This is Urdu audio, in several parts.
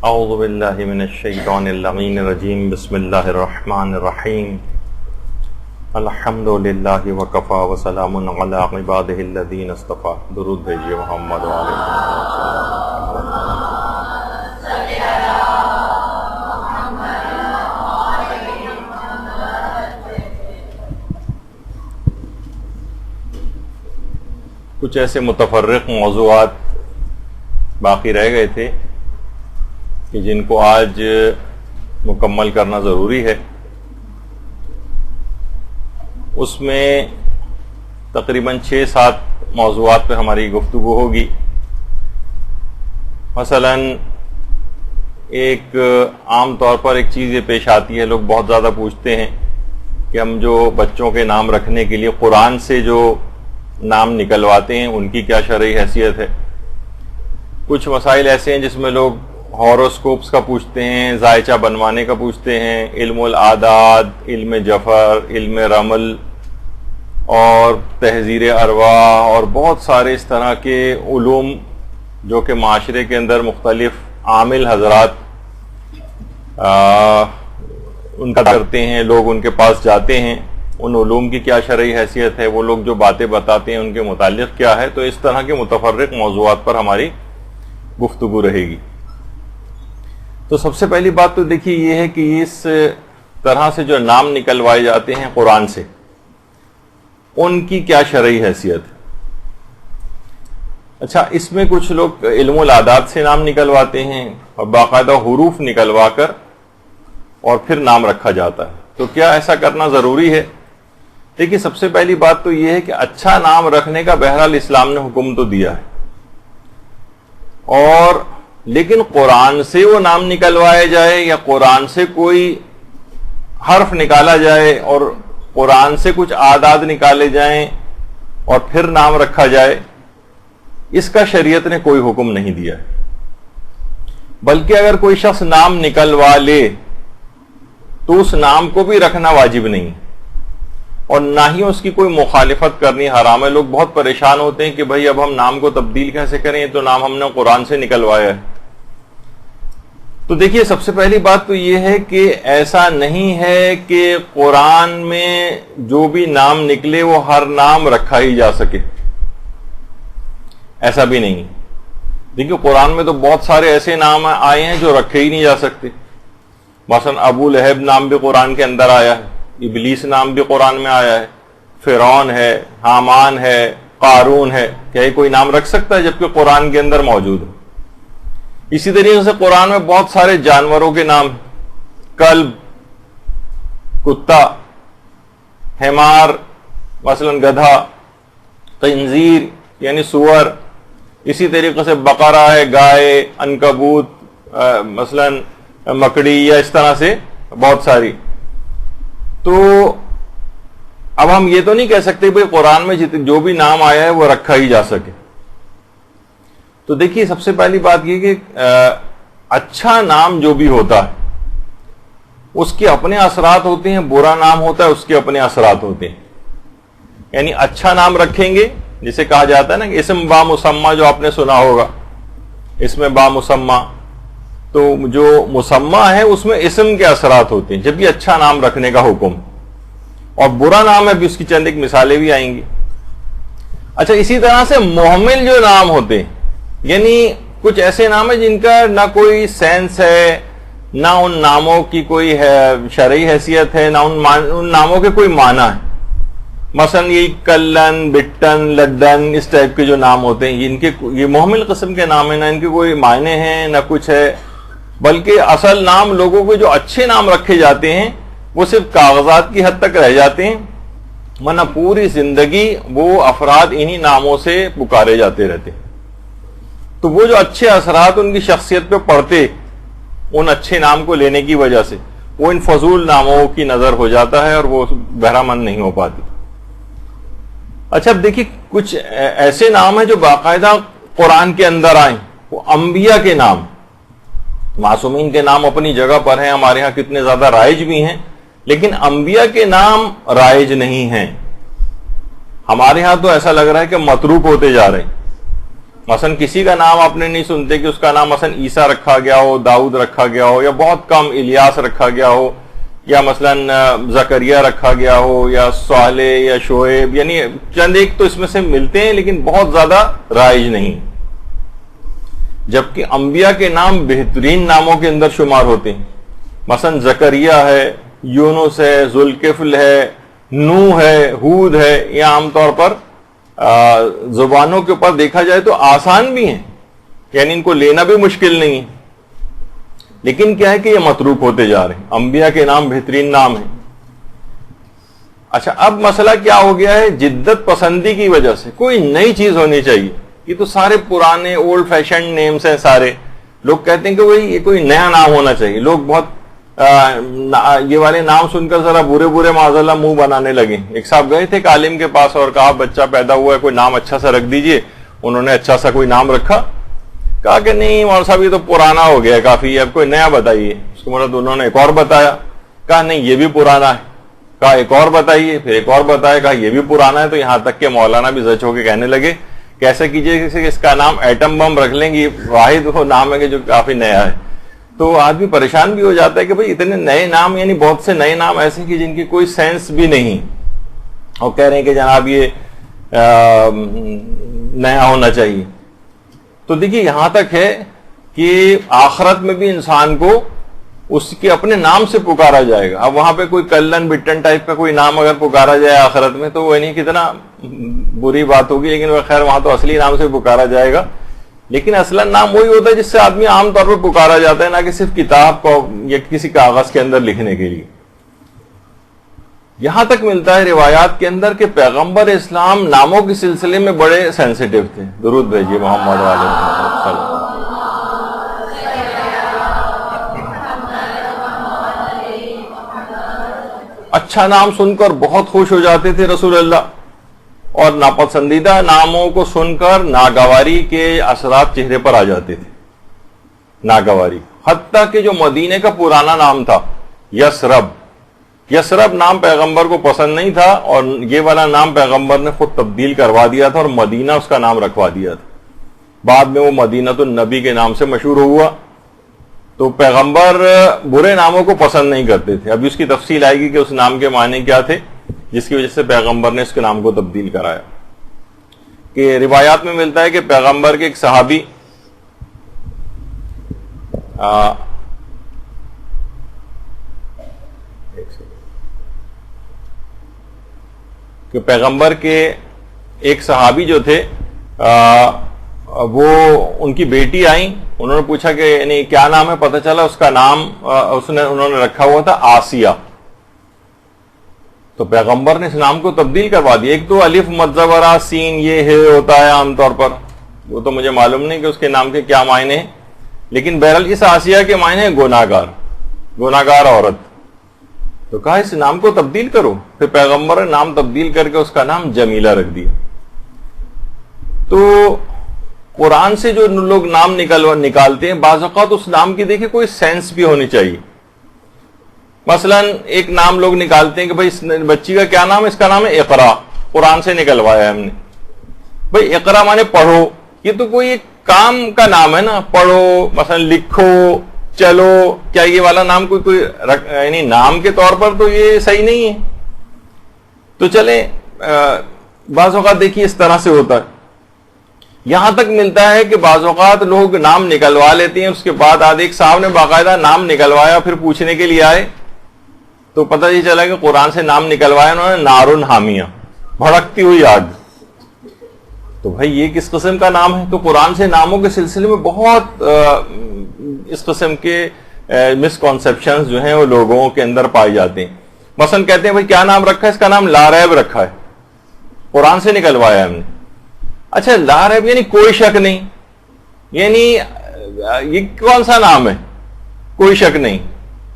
اعوذ باللہ من الشیطان اللعین الرجیم بسم اللہ الرحمن الرحیم الحمد للہ وکفا وسلام علی عبادہ الذین اصطفی. درود بھیجیے محمد وعلیہ کچھ ایسے متفرق موضوعات باقی رہ گئے تھے کہ جن کو آج مکمل کرنا ضروری ہے. اس میں تقریباً 6-7 موضوعات پہ ہماری گفتگو ہوگی. مثلا ایک عام طور پر ایک چیز یہ پیش آتی ہے، لوگ بہت زیادہ پوچھتے ہیں کہ ہم جو بچوں کے نام رکھنے کے لیے قرآن سے جو نام نکلواتے ہیں ان کی کیا شرعی حیثیت ہے. کچھ مسائل ایسے ہیں جس میں لوگ ہاروسکوپس کا پوچھتے ہیں، ذائچہ بنوانے کا پوچھتے ہیں، علم العادات، علم جفر، علم رمل اور تحذیر ارواح اور بہت سارے اس طرح کے علوم جو کہ معاشرے کے اندر مختلف عامل حضرات ان کا کرتے ہیں، لوگ ان کے پاس جاتے ہیں. ان علوم کی کیا شرعی حیثیت ہے، وہ لوگ جو باتیں بتاتے ہیں ان کے متعلق کیا ہے. تو اس طرح کے متفرق موضوعات پر ہماری گفتگو رہے گی. تو سب سے پہلی بات تو دیکھیے یہ ہے کہ اس طرح سے جو نام نکلوائے جاتے ہیں قرآن سے ان کی کیا شرعی حیثیت ہے. اچھا، اس میں کچھ لوگ علم العادات سے نام نکلواتے ہیں اور باقاعدہ حروف نکلوا کر اور پھر نام رکھا جاتا ہے. تو کیا ایسا کرنا ضروری ہے؟ دیکھیے، سب سے پہلی بات تو یہ ہے کہ اچھا نام رکھنے کا بہرحال اسلام نے حکم تو دیا ہے، اور لیکن قرآن سے وہ نام نکلوایا جائے یا قرآن سے کوئی حرف نکالا جائے اور قرآن سے کچھ اعداد نکالے جائیں اور پھر نام رکھا جائے، اس کا شریعت نے کوئی حکم نہیں دیا ہے. بلکہ اگر کوئی شخص نام نکلوا لے تو اس نام کو بھی رکھنا واجب نہیں اور نہ ہی اس کی کوئی مخالفت کرنی حرام ہے. لوگ بہت پریشان ہوتے ہیں کہ بھائی اب ہم نام کو تبدیل کیسے کریں، یہ تو نام ہم نے قرآن سے نکلوایا ہے. تو دیکھیے، سب سے پہلی بات تو یہ ہے کہ ایسا نہیں ہے کہ قرآن میں جو بھی نام نکلے وہ ہر نام رکھا ہی جا سکے، ایسا بھی نہیں. دیکھیے، قرآن میں تو بہت سارے ایسے نام آئے ہیں جو رکھے ہی نہیں جا سکتے. مثلا ابو لہب نام بھی قرآن کے اندر آیا ہے، ابلیس نام بھی قرآن میں آیا ہے، فرعون ہے، حامان ہے، قارون ہے. کیا یہ کوئی نام رکھ سکتا ہے جبکہ قرآن کے اندر موجود ہے؟ اسی طریقے سے قرآن میں بہت سارے جانوروں کے نام، کلب، کتا، حمار مثلا گدھا، خنزیر یعنی سور، اسی طریقے سے بقرہ ہے، گائے، عنکبوت مثلا مکڑی، یا اس طرح سے بہت ساری. تو اب ہم یہ تو نہیں کہہ سکتے بھئی قرآن میں جو بھی نام آیا ہے وہ رکھا ہی جا سکے. تو دیکھیے، سب سے پہلی بات یہ کہ اچھا نام جو بھی ہوتا ہے اس کے اپنے اثرات ہوتے ہیں، برا نام ہوتا ہے اس کے اپنے اثرات ہوتے ہیں. یعنی اچھا نام رکھیں گے، جسے کہا جاتا ہے نا کہ اسم با مسمہ، جو آپ نے سنا ہوگا، اس میں با مسمہ، تو جو مسمہ ہے اس میں اسم کے اثرات ہوتے ہیں جب یہ اچھا نام رکھنے کا حکم. اور برا نام ہے بھی اس کی چند ایک مثالیں بھی آئیں گی. اچھا، اسی طرح سے محمل جو نام ہوتے ہیں، یعنی کچھ ایسے نام ہیں جن کا نہ کوئی سینس ہے، نہ ان ناموں کی کوئی شرعی حیثیت ہے، نہ ان ناموں کے کوئی معنی ہے. مثلا یہ کلن، بٹن، لڈن، اس ٹائپ کے جو نام ہوتے ہیں، ان کے یہ محمل قسم کے نام ہیں، نہ ان کے کوئی معنی ہیں نہ کچھ ہے. بلکہ اصل نام لوگوں کے جو اچھے نام رکھے جاتے ہیں وہ صرف کاغذات کی حد تک رہ جاتے ہیں، ورنہ پوری زندگی وہ افراد انہی ناموں سے پکارے جاتے رہتے. تو وہ جو اچھے اثرات ان کی شخصیت پہ پڑتے ان اچھے نام کو لینے کی وجہ سے، وہ ان فضول ناموں کی نظر ہو جاتا ہے اور وہ بہرامند نہیں ہو پاتی. اچھا، اب دیکھیے، کچھ ایسے نام ہیں جو باقاعدہ قرآن کے اندر آئیں، وہ انبیاء کے نام، معصومین کے نام اپنی جگہ پر ہیں، ہمارے ہاں کتنے زیادہ رائج بھی ہیں، لیکن انبیاء کے نام رائج نہیں ہیں. ہمارے ہاں تو ایسا لگ رہا ہے کہ متروک ہوتے جا رہے ہیں. مثلا کسی کا نام آپ نے نہیں سنتے کہ اس کا نام مثلا عیسیٰ رکھا گیا ہو، داؤد رکھا گیا ہو، یا بہت کم الیاس رکھا گیا ہو، یا مثلا زکریا رکھا گیا ہو، یا صالح یا شعیب، یعنی چند ایک تو اس میں سے ملتے ہیں لیکن بہت زیادہ رائج نہیں، جبکہ انبیاء کے نام بہترین ناموں کے اندر شمار ہوتے ہیں. مثلا زکریا ہے، یونس ہے، ذوالکفل ہے، نوح ہے، ہود ہے. یہ عام طور پر زبانوں کے اوپر دیکھا جائے تو آسان بھی ہیں، یعنی ان کو لینا بھی مشکل نہیں ہے، لیکن کیا ہے کہ یہ متروک ہوتے جا رہے ہیں. انبیاء کے نام بہترین نام ہیں. اچھا، اب مسئلہ کیا ہو گیا ہے؟ جدت پسندی کی وجہ سے کوئی نئی چیز ہونی چاہیے. یہ تو سارے پرانے اولڈ فیشن نیمز ہیں سارے. لوگ کہتے ہیں کہ وہی یہ کوئی نیا نام ہونا چاہیے. لوگ بہت یہ والے نام سن کر ذرا برے برے معاذ اللہ منہ بنانے لگے. ایک صاحب گئے تھے ایک عالم کے پاس اور کہا بچہ پیدا ہوا ہے، کوئی نام اچھا سا رکھ دیجئے. انہوں نے اچھا سا کوئی نام رکھا. کہا کہ نہیں مولوی صاحب یہ تو پرانا ہو گیا کافی، اب کوئی نیا بتائیے. اس کے مراد انہوں نے ایک اور بتایا. کہا نہیں یہ بھی پرانا ہے. کہا ایک اور بتائیے. پھر ایک اور بتایا. کہا یہ بھی پرانا ہے. تو یہاں تک کہ مولانا بھی زچ ہو کے کہنے لگے کیسے کیجئے کہ اس کا نام ایٹم بم رکھ لیں گے، واحد وہ نام ہے کہ جو کافی نیا ہے. تو آدمی پریشان بھی ہو جاتا ہے کہ بھئی اتنے نئے نام، یعنی بہت سے نئے نام ایسے کہ جن کی کوئی سینس بھی نہیں، اور کہہ رہے ہیں کہ جناب یہ نیا ہونا چاہیے. تو دیکھیے یہاں تک ہے کہ آخرت میں بھی انسان کو اس کے اپنے نام سے پکارا جائے گا. اب وہاں پہ کوئی کلن بٹن ٹائپ کا کوئی نام اگر پکارا جائے آخرت میں تو وہ نہیں کتنا بری بات ہوگی، لیکن وہ خیر وہاں تو اصلی نام سے پکارا جائے گا. لیکن اصلا نام وہی ہوتا ہے جس سے آدمی عام طور پر پکارا جاتا ہے، نہ کہ صرف کتاب کو یا کسی کاغذ کے اندر لکھنے کے لیے. یہاں تک ملتا ہے روایات کے اندر کہ پیغمبر اسلام ناموں کے سلسلے میں بڑے سینسیٹیو تھے. درود بھیجیے محمد علیہ وسلم. اچھا نام سن کر بہت خوش ہو جاتے تھے رسول اللہ، اور ناپسندیدہ ناموں کو سن کر ناگواری کے اثرات چہرے پر آ جاتے تھے. ناگواری، حتیٰ کہ جو مدینے کا پرانا نام تھا یسرب نام پیغمبر کو پسند نہیں تھا، اور یہ والا نام پیغمبر نے خود تبدیل کروا دیا تھا اور مدینہ اس کا نام رکھوا دیا تھا. بعد میں وہ مدینہ النبی کے نام سے مشہور ہوا. تو پیغمبر برے ناموں کو پسند نہیں کرتے تھے. ابھی اس کی تفصیل آئے گی کہ اس نام کے معنی کیا تھے جس کی وجہ سے پیغمبر نے اس کے نام کو تبدیل کرایا. کہ روایات میں ملتا ہے کہ پیغمبر کے ایک صحابی کہ پیغمبر کے ایک صحابی جو تھے وہ ان کی بیٹی آئیں. انہوں نے پوچھا کہ یعنی کیا نام ہے. پتہ چلا اس کا نام انہوں نے رکھا ہوا تھا آسیہ. تو پیغمبر نے اس نام کو تبدیل کروا دیا. ایک تو الف مدزورا سین یہ ہے ہوتا ہے عام طور پر، وہ تو مجھے معلوم نہیں کہ اس کے نام کے کیا معنی ہیں، لیکن بہرحال اس آسیہ کے معنی ہے گناہگار عورت. تو کہا اس نام کو تبدیل کرو. پھر پیغمبر نے نام تبدیل کر کے اس کا نام جمیلہ رکھ دیا. تو قرآن سے جو لوگ نام نکالتے ہیں بعض اوقات اس نام کی دیکھیں کوئی سینس بھی ہونی چاہیے. مثلا ایک نام لوگ نکالتے ہیں کہ بھائی اس بچی کا کیا نام ہے، اس کا نام ہے اقرا. قرآن سے نکلوایا ہم نے. بھائی اقرا مانے پڑھو، یہ تو کوئی ایک کام کا نام ہے نا. پڑھو مثلا لکھو چلو، کیا یہ والا نام کوئی یعنی نام کے طور پر تو یہ صحیح نہیں ہے. تو چلیں بعض اوقات دیکھیے اس طرح سے ہوتا ہے. یہاں تک ملتا ہے کہ بعض اوقات لوگ نام نکلوا لیتے ہیں، اس کے بعد ایک صاحب نے باقاعدہ نام نکلوایا، پھر پوچھنے کے لیے آئے تو پتہ یہ چلا کہ قرآن سے نام نکلوایا انہوں نے نارن حامیہ، بھڑکتی ہوئی آگ. تو بھائی یہ کس قسم کا نام ہے؟ تو قرآن سے ناموں کے سلسلے میں بہت اس قسم کے مسکنسیپشنز جو ہیں وہ لوگوں کے اندر پائے جاتے ہیں. مثلا کہتے ہیں بھائی کیا نام رکھا ہے، اس کا نام لا ریب رکھا ہے، قرآن سے نکلوایا ہم نے. اچھا لا ریب یعنی کوئی شک نہیں، یعنی یہ کون سا نام ہے؟ کوئی شک نہیں،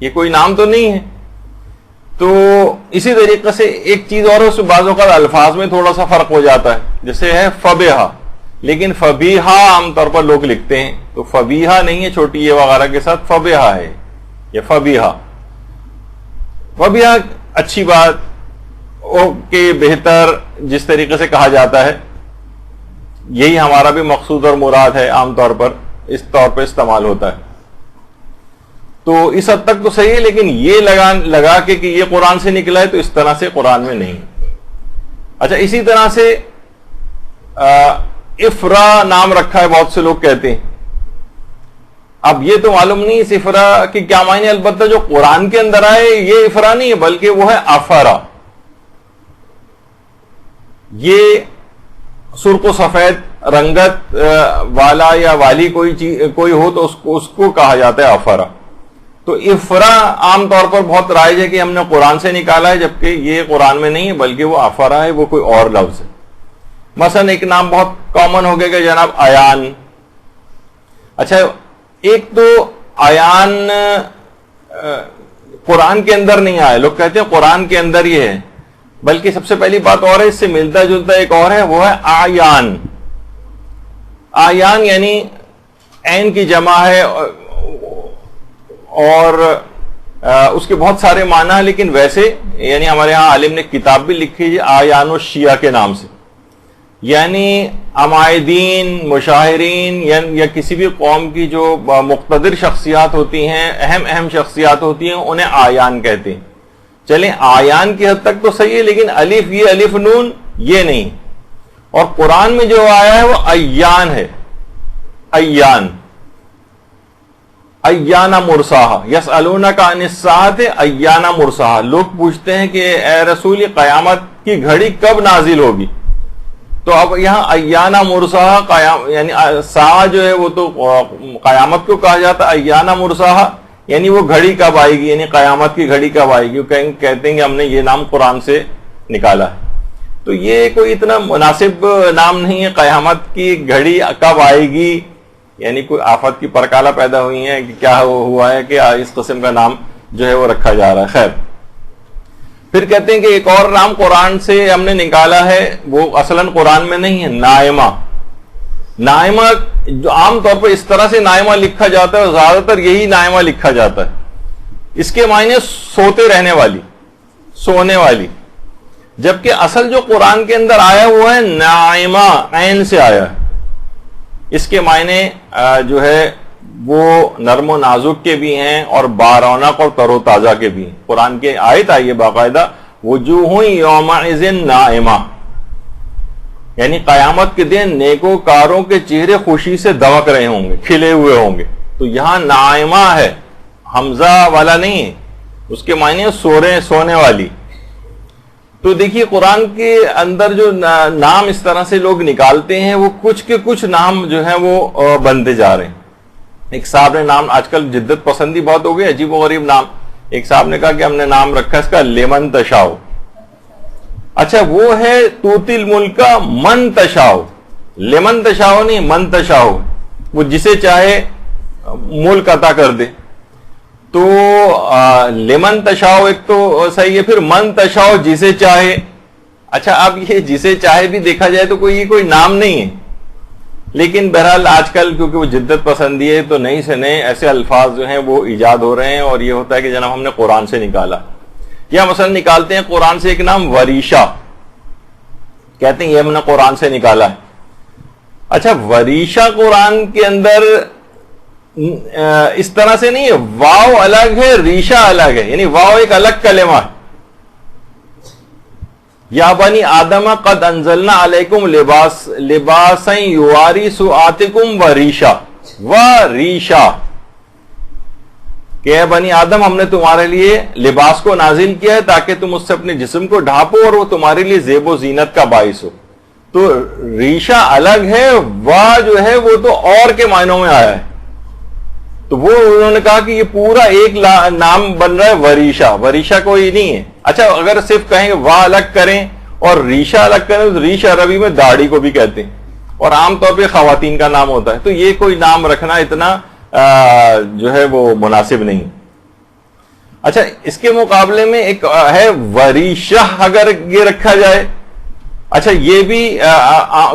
یہ کوئی نام تو نہیں ہے. تو اسی طریقے سے ایک چیز اور اس بعض اوقات الفاظ میں تھوڑا سا فرق ہو جاتا ہے. جیسے ہے فبیہا، لیکن فبیہا عام طور پر لوگ لکھتے ہیں، تو فبیہا نہیں ہے چھوٹی یہ وغیرہ کے ساتھ، فبیہا ہے. یہ فبیہا اچھی بات اوکے بہتر جس طریقے سے کہا جاتا ہے. یہی ہمارا بھی مقصود اور مراد ہے، عام طور پر اس طور پہ استعمال ہوتا ہے. تو اس حد تک تو صحیح ہے، لیکن یہ لگا کہ یہ قرآن سے نکلا ہے تو اس طرح سے قرآن میں نہیں. اچھا، اسی طرح سے افرا نام رکھا ہے، بہت سے لوگ کہتے ہیں. اب یہ تو معلوم نہیں اس افرا کی کیا معنی، البتہ جو قرآن کے اندر آئے یہ افرا نہیں ہے بلکہ وہ ہے افرا. یہ سرخ و سفید رنگت والا یا والی کوئی ہو تو اس کو کہا جاتا ہے افرا. تو افرا عام طور پر بہت رائج ہے کہ ہم نے قرآن سے نکالا ہے، جبکہ یہ قرآن میں نہیں ہے بلکہ وہ افرا ہے، وہ کوئی اور لفظ ہے. مثلا ایک نام بہت کامن ہو گیا کہ جناب ایان. اچھا، ایک تو ایان قرآن کے اندر نہیں آیا، لوگ کہتے ہیں قرآن کے اندر یہ ہے، بلکہ سب سے پہلی بات اور ہے، اس سے ملتا جلتا ایک اور ہے، وہ ہے آیان. آیان یعنی عین کی جمع ہے اور اس کے بہت سارے معنی ہیں، لیکن ویسے یعنی ہمارے ہاں عالم نے کتاب بھی لکھی ہے آیان الشیعہ کے نام سے، یعنی عمائدین، مشاہرین یا کسی بھی قوم کی جو مقتدر شخصیات ہوتی ہیں، اہم شخصیات ہوتی ہیں، انہیں آیان کہتے ہیں. چلیں آیان کی حد تک تو صحیح ہے، لیکن الف یہ الف نون یہ نہیں. اور قرآن میں جو آیا ہے وہ ایان ہے. ایان ایانا مرساہا، یسألونک عن الساعۃ ایانا مرساہا. لوگ پوچھتے ہیں کہ اے رسول قیامت کی گھڑی کب نازل ہوگی. تو اب یہاں ایانا مرساہا یعنی ساعہ جو ہے وہ تو قیامت کو کہا جاتا ہے، ایانا مرساہا یعنی وہ گھڑی کب آئے گی، یعنی قیامت کی گھڑی کب آئے گی. کہتے ہیں کہ ہم نے یہ نام قرآن سے نکالا ہے. تو یہ کوئی اتنا مناسب نام نہیں ہے. قیامت کی گھڑی کب آئے گی یعنی کوئی آفت کی پرکالہ پیدا ہوئی ہے کہ کیا ہوا ہے کہ اس قسم کا نام جو ہے وہ رکھا جا رہا ہے. خیر، پھر کہتے ہیں کہ ایک اور نام قرآن سے ہم نے نکالا ہے، وہ اصلاً قرآن میں نہیں ہے، نائمہ. نائمہ جو عام طور پر اس طرح سے نائمہ لکھا جاتا ہے، اور زیادہ تر یہی نائمہ لکھا جاتا ہے. اس کے معنی سوتے رہنے والی، سونے والی، جبکہ اصل جو قرآن کے اندر آیا وہ ہے نائمہ، عین سے آیا ہے. اس کے معنی جو ہے وہ نرم و نازک کے بھی ہیں اور بارونق اور تر و تازہ کے بھی ہیں. قرآن کے آیت آئی ہے باقاعدہ، وجوہ یومئذ نائمہ، یعنی قیامت کے دن نیکوکاروں کے چہرے خوشی سے دمک رہے ہوں گے، کھلے ہوئے ہوں گے. تو یہاں نائمہ ہے، حمزہ والا نہیں ہے، اس کے معنی سونے والی. تو دیکھیے قرآن کے اندر جو نام اس طرح سے لوگ نکالتے ہیں، وہ کچھ کے کچھ نام جو ہیں وہ بنتے جا رہے ہیں. ایک صاحب نے نام، آج کل جدت پسندی بہت ہو گئی، عجیب و غریب نام. ایک صاحب نے کہا کہ ہم نے نام رکھا اس کا لمن تشاؤ. اچھا، وہ ہے توتی الملک من تشاؤ، لمن تشاؤ نہیں، من تشاؤ، وہ جسے چاہے ملک عطا کر دے. تو لمن تشاؤ ایک تو صحیح ہے، پھر من تشاؤ جسے چاہے. اچھا، اب یہ جسے چاہے بھی دیکھا جائے تو کوئی نام نہیں ہے، لیکن بہرحال آج کل کیونکہ وہ جدت پسندی ہے تو نئی سے نئے ایسے الفاظ جو ہیں وہ ایجاد ہو رہے ہیں، اور یہ ہوتا ہے کہ جناب ہم نے قرآن سے نکالا. یا مثلا نکالتے ہیں قرآن سے ایک نام وریشہ، کہتے ہیں یہ ہم نے قرآن سے نکالا ہے. اچھا، وریشہ قرآن کے اندر اس طرح سے نہیں ہے، واو الگ ہے، ریشہ الگ ہے، یعنی واو ایک الگ کلمہ ہے. یا بنی آدم قد انزلنا علیکم لباسا یواری سوآتکم وریشہ، وریشہ کہ اے بنی آدم ہم نے تمہارے لیے لباس کو نازل کیا ہے تاکہ تم اس سے اپنے جسم کو ڈھانپو اور وہ تمہارے لیے زیب و زینت کا باعث ہو. تو ریشہ الگ ہے، وا جو ہے وہ تو اور کے معنوں میں آیا ہے. تو وہ انہوں نے کہا کہ یہ پورا ایک نام بن رہا ہے وریشہ. وریشہ کوئی نہیں ہے. اچھا، اگر صرف کہیں کہ وا الگ کریں اور ریشہ الگ کریں تو ریشہ عربی میں داڑھی کو بھی کہتے ہیں اور عام طور پہ خواتین کا نام ہوتا ہے. تو یہ کوئی نام رکھنا اتنا جو ہے وہ مناسب نہیں. اچھا، اس کے مقابلے میں ایک ہے وریشہ، اگر یہ رکھا جائے. اچھا، یہ بھی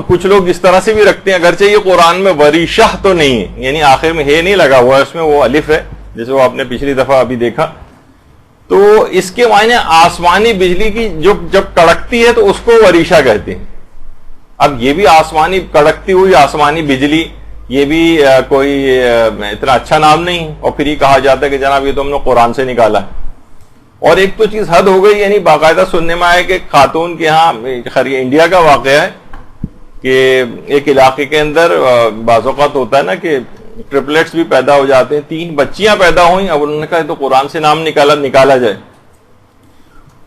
کچھ لوگ اس طرح سے بھی رکھتے ہیں، اگرچہ یہ قرآن میں وریشہ تو نہیں ہے، یعنی آخر میں ہے نہیں لگا ہوا ہے، اس میں وہ الف ہے جیسے وہ آپ نے پچھلی دفعہ ابھی دیکھا. تو اس کے معنی آسمانی بجلی کی جب کڑکتی ہے تو اس کو وریشہ کہتے ہیں. اب یہ بھی آسمانی کڑکتی ہوئی آسمانی بجلی، یہ بھی کوئی اتنا اچھا نام نہیں، اور پھر یہ کہا جاتا ہے کہ جناب یہ تو ہم نے قرآن سے نکالا ہے۔ اور ایک تو چیز حد ہو گئی، یعنی باقاعدہ سننے میں آیا کہ خاتون کے ہاں، خیر یہ انڈیا کا واقعہ ہے کہ ایک علاقے کے اندر بعض اوقات ہوتا ہے نا کہ ٹرپلیٹس بھی پیدا ہو جاتے ہیں، 3 بچیاں پیدا ہوئیں، اب انہوں نے کہا تو قرآن سے نام نکالا جائے،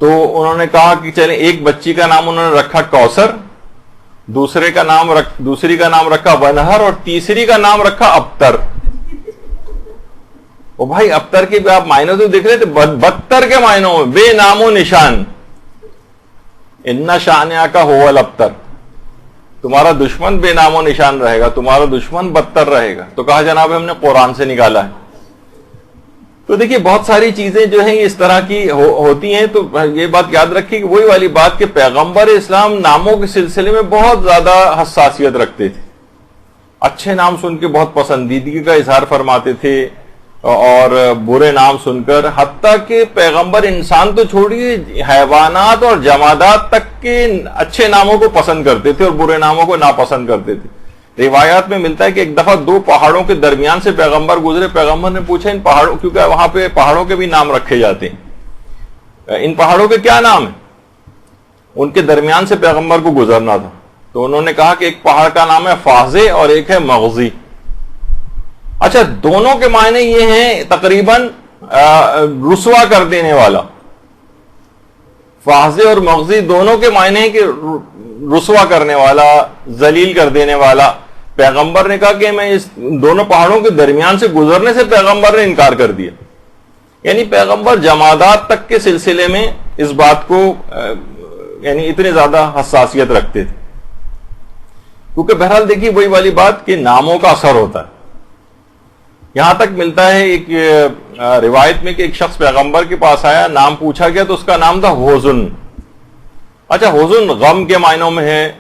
تو انہوں نے کہا کہ چلیں ایک بچی کا نام انہوں نے رکھا کوثر، دوسری کا نام رکھا ونہر، اور تیسری کا نام رکھا ابتر۔ او بھائی ابتر کے بھی آپ معنی تو دیکھ رہے تھے، بدتر کے معنوں میں، بے نام و نشان، ان شانئک ھو الابتر، تمہارا دشمن بے نام و نشان رہے گا، تمہارا دشمن بدتر رہے گا۔ تو کہا جناب ہم نے قرآن سے نکالا ہے۔ تو دیکھیے بہت ساری چیزیں جو ہیں اس طرح کی ہوتی ہیں، تو یہ بات یاد رکھیے کہ وہی والی بات کہ پیغمبر اسلام ناموں کے سلسلے میں بہت زیادہ حساسیت رکھتے تھے، اچھے نام سن کے بہت پسندیدگی کا اظہار فرماتے تھے، اور برے نام سن کر حتیٰ کہ پیغمبر انسان تو چھوڑیے حیوانات اور جمادات تک کے اچھے ناموں کو پسند کرتے تھے اور برے ناموں کو ناپسند کرتے تھے۔ روایات میں ملتا ہے کہ ایک دفعہ 2 پہاڑوں کے درمیان سے پیغمبر گزرے، پیغمبر نے پوچھا ان پہاڑوں، کیونکہ وہاں پہ پہاڑوں کے بھی نام رکھے جاتے ہیں، ان پہاڑوں کے کیا نام ہیں؟ ان کے درمیان سے پیغمبر کو گزرنا تھا، تو انہوں نے کہا کہ ایک پہاڑ کا نام ہے فازے اور ایک ہے مغزی۔ اچھا دونوں کے معنی یہ ہیں تقریباً رسوا کر دینے والا، فازے اور مغزی دونوں کے معنی ہیں کہ رسوا کرنے والا، ذلیل کر دینے والا۔ پیغمبر نے کہا کہ میں اس دونوں پہاڑوں کے درمیان سے گزرنے سے پیغمبر نے انکار کر دیا، یعنی پیغمبر جمادات تک کے سلسلے میں اس بات کو یعنی اتنے زیادہ حساسیت رکھتے تھے، کیونکہ بہرحال دیکھیے وہی والی بات کہ ناموں کا اثر ہوتا ہے۔ یہاں تک ملتا ہے ایک روایت میں کہ ایک شخص پیغمبر کے پاس آیا، نام پوچھا گیا تو اس کا نام تھا حزن۔ اچھا حزن غم کے معنوں میں ہے،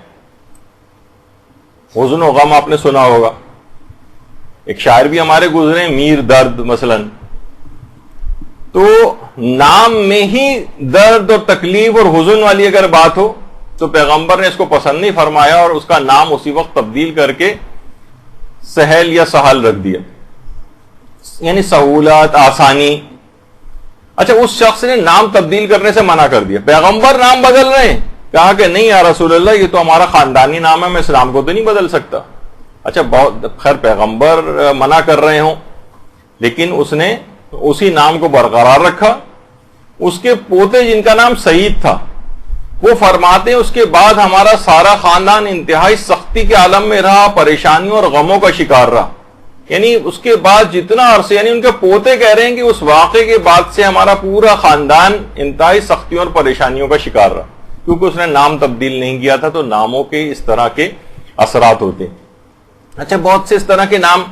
حزن و غم آپ نے سنا ہوگا، ایک شاعر بھی ہمارے گزرے میر درد مثلا، تو نام میں ہی درد اور تکلیف اور حزن والی اگر بات ہو تو پیغمبر نے اس کو پسند نہیں فرمایا اور اس کا نام اسی وقت تبدیل کر کے سہل یا سہل رکھ دیا، یعنی سہولت، آسانی۔ اچھا اس شخص نے نام تبدیل کرنے سے منع کر دیا، پیغمبر نام بدل رہے ہیں، کہا کہ نہیں یا رسول اللہ یہ تو ہمارا خاندانی نام ہے، میں اس نام کو تو نہیں بدل سکتا۔ اچھا بہت خیر پیغمبر منع کر رہے ہوں، لیکن اس نے اسی نام کو برقرار رکھا۔ اس کے پوتے جن کا نام سعید تھا وہ فرماتے ہیں اس کے بعد ہمارا سارا خاندان انتہائی سختی کے عالم میں رہا، پریشانیوں اور غموں کا شکار رہا، یعنی اس کے بعد جتنا عرصہ، یعنی ان کے پوتے کہہ رہے ہیں کہ اس واقعے کے بعد سے ہمارا پورا خاندان انتہائی سختیوں اور پریشانیوں کا شکار رہا، کیونکہ اس نے نام تبدیل نہیں کیا تھا۔ تو ناموں کے اس طرح کے اثرات ہوتے ہیں۔ اچھا بہت سے اس طرح کے نام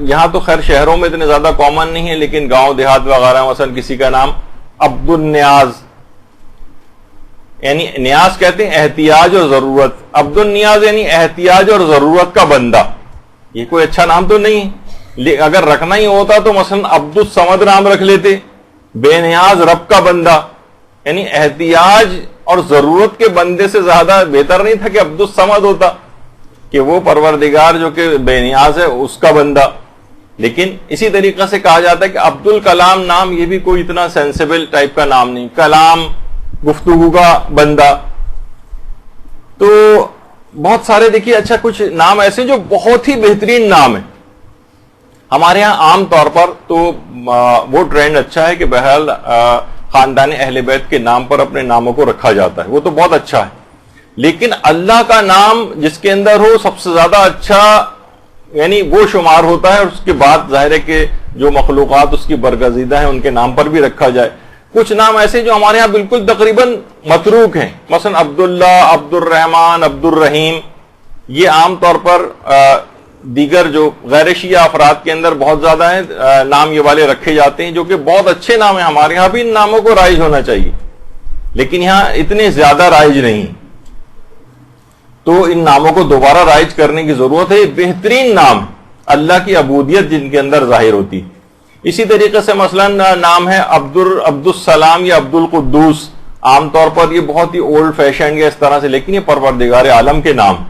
یہاں تو خیر شہروں میں اتنے زیادہ کامن نہیں ہے، لیکن گاؤں دیہات وغیرہ مثلا کسی کا نام عبد النیاز، یعنی نیاز کہتے ہیں احتیاج اور ضرورت، عبد النیاز یعنی احتیاج اور ضرورت کا بندہ۔ یہ کوئی اچھا نام تو نہیں، اگر رکھنا ہی ہوتا تو مثلا عبد الصمد نام رکھ لیتے، بے نیاز رب کا بندہ، یعنی احتیاج اور ضرورت کے بندے سے زیادہ بہتر نہیں تھا کہ عبد الصمد ہوتا، کہ وہ پروردگار جو کہ بے نیاز ہے اس کا بندہ۔ لیکن اسی طریقے سے کہا جاتا ہے کہ عبد الکلام نام، یہ بھی کوئی اتنا سینسیبل ٹائپ کا نام نہیں، کلام گفتگو کا بندہ۔ تو بہت سارے دیکھیے اچھا کچھ نام ایسے جو بہت ہی بہترین نام ہیں ہمارے ہاں عام طور پر، تو وہ ٹرینڈ اچھا ہے کہ بہرحال خاندان اہل بیت کے نام پر اپنے ناموں کو رکھا جاتا ہے، وہ تو بہت اچھا ہے۔ لیکن اللہ کا نام جس کے اندر ہو سب سے زیادہ اچھا یعنی وہ شمار ہوتا ہے، اور اس کے بعد ظاہر ہے کہ جو مخلوقات اس کی برگزیدہ ہیں ان کے نام پر بھی رکھا جائے۔ کچھ نام ایسے جو ہمارے ہاں بالکل تقریباً متروک ہیں، مثلا عبداللہ، عبد الرحمن، عبد الرحیم، یہ عام طور پر دیگر جو غیر شیعہ افراد کے اندر بہت زیادہ ہیں، نام یہ والے رکھے جاتے ہیں جو کہ بہت اچھے نام ہیں۔ ہمارے ہاں بھی ان ناموں کو رائج ہونا چاہیے، لیکن یہاں اتنے زیادہ رائج نہیں، تو ان ناموں کو دوبارہ رائج کرنے کی ضرورت ہے۔ بہترین نام اللہ کی عبودیت جن کے اندر ظاہر ہوتی ہے۔ اسی طریقے سے مثلا نام ہے عبد السلام یا عبد القدوس، عام طور پر یہ بہت ہی اولڈ فیشن یا اس طرح سے، لیکن یہ پروردگار عالم کے نام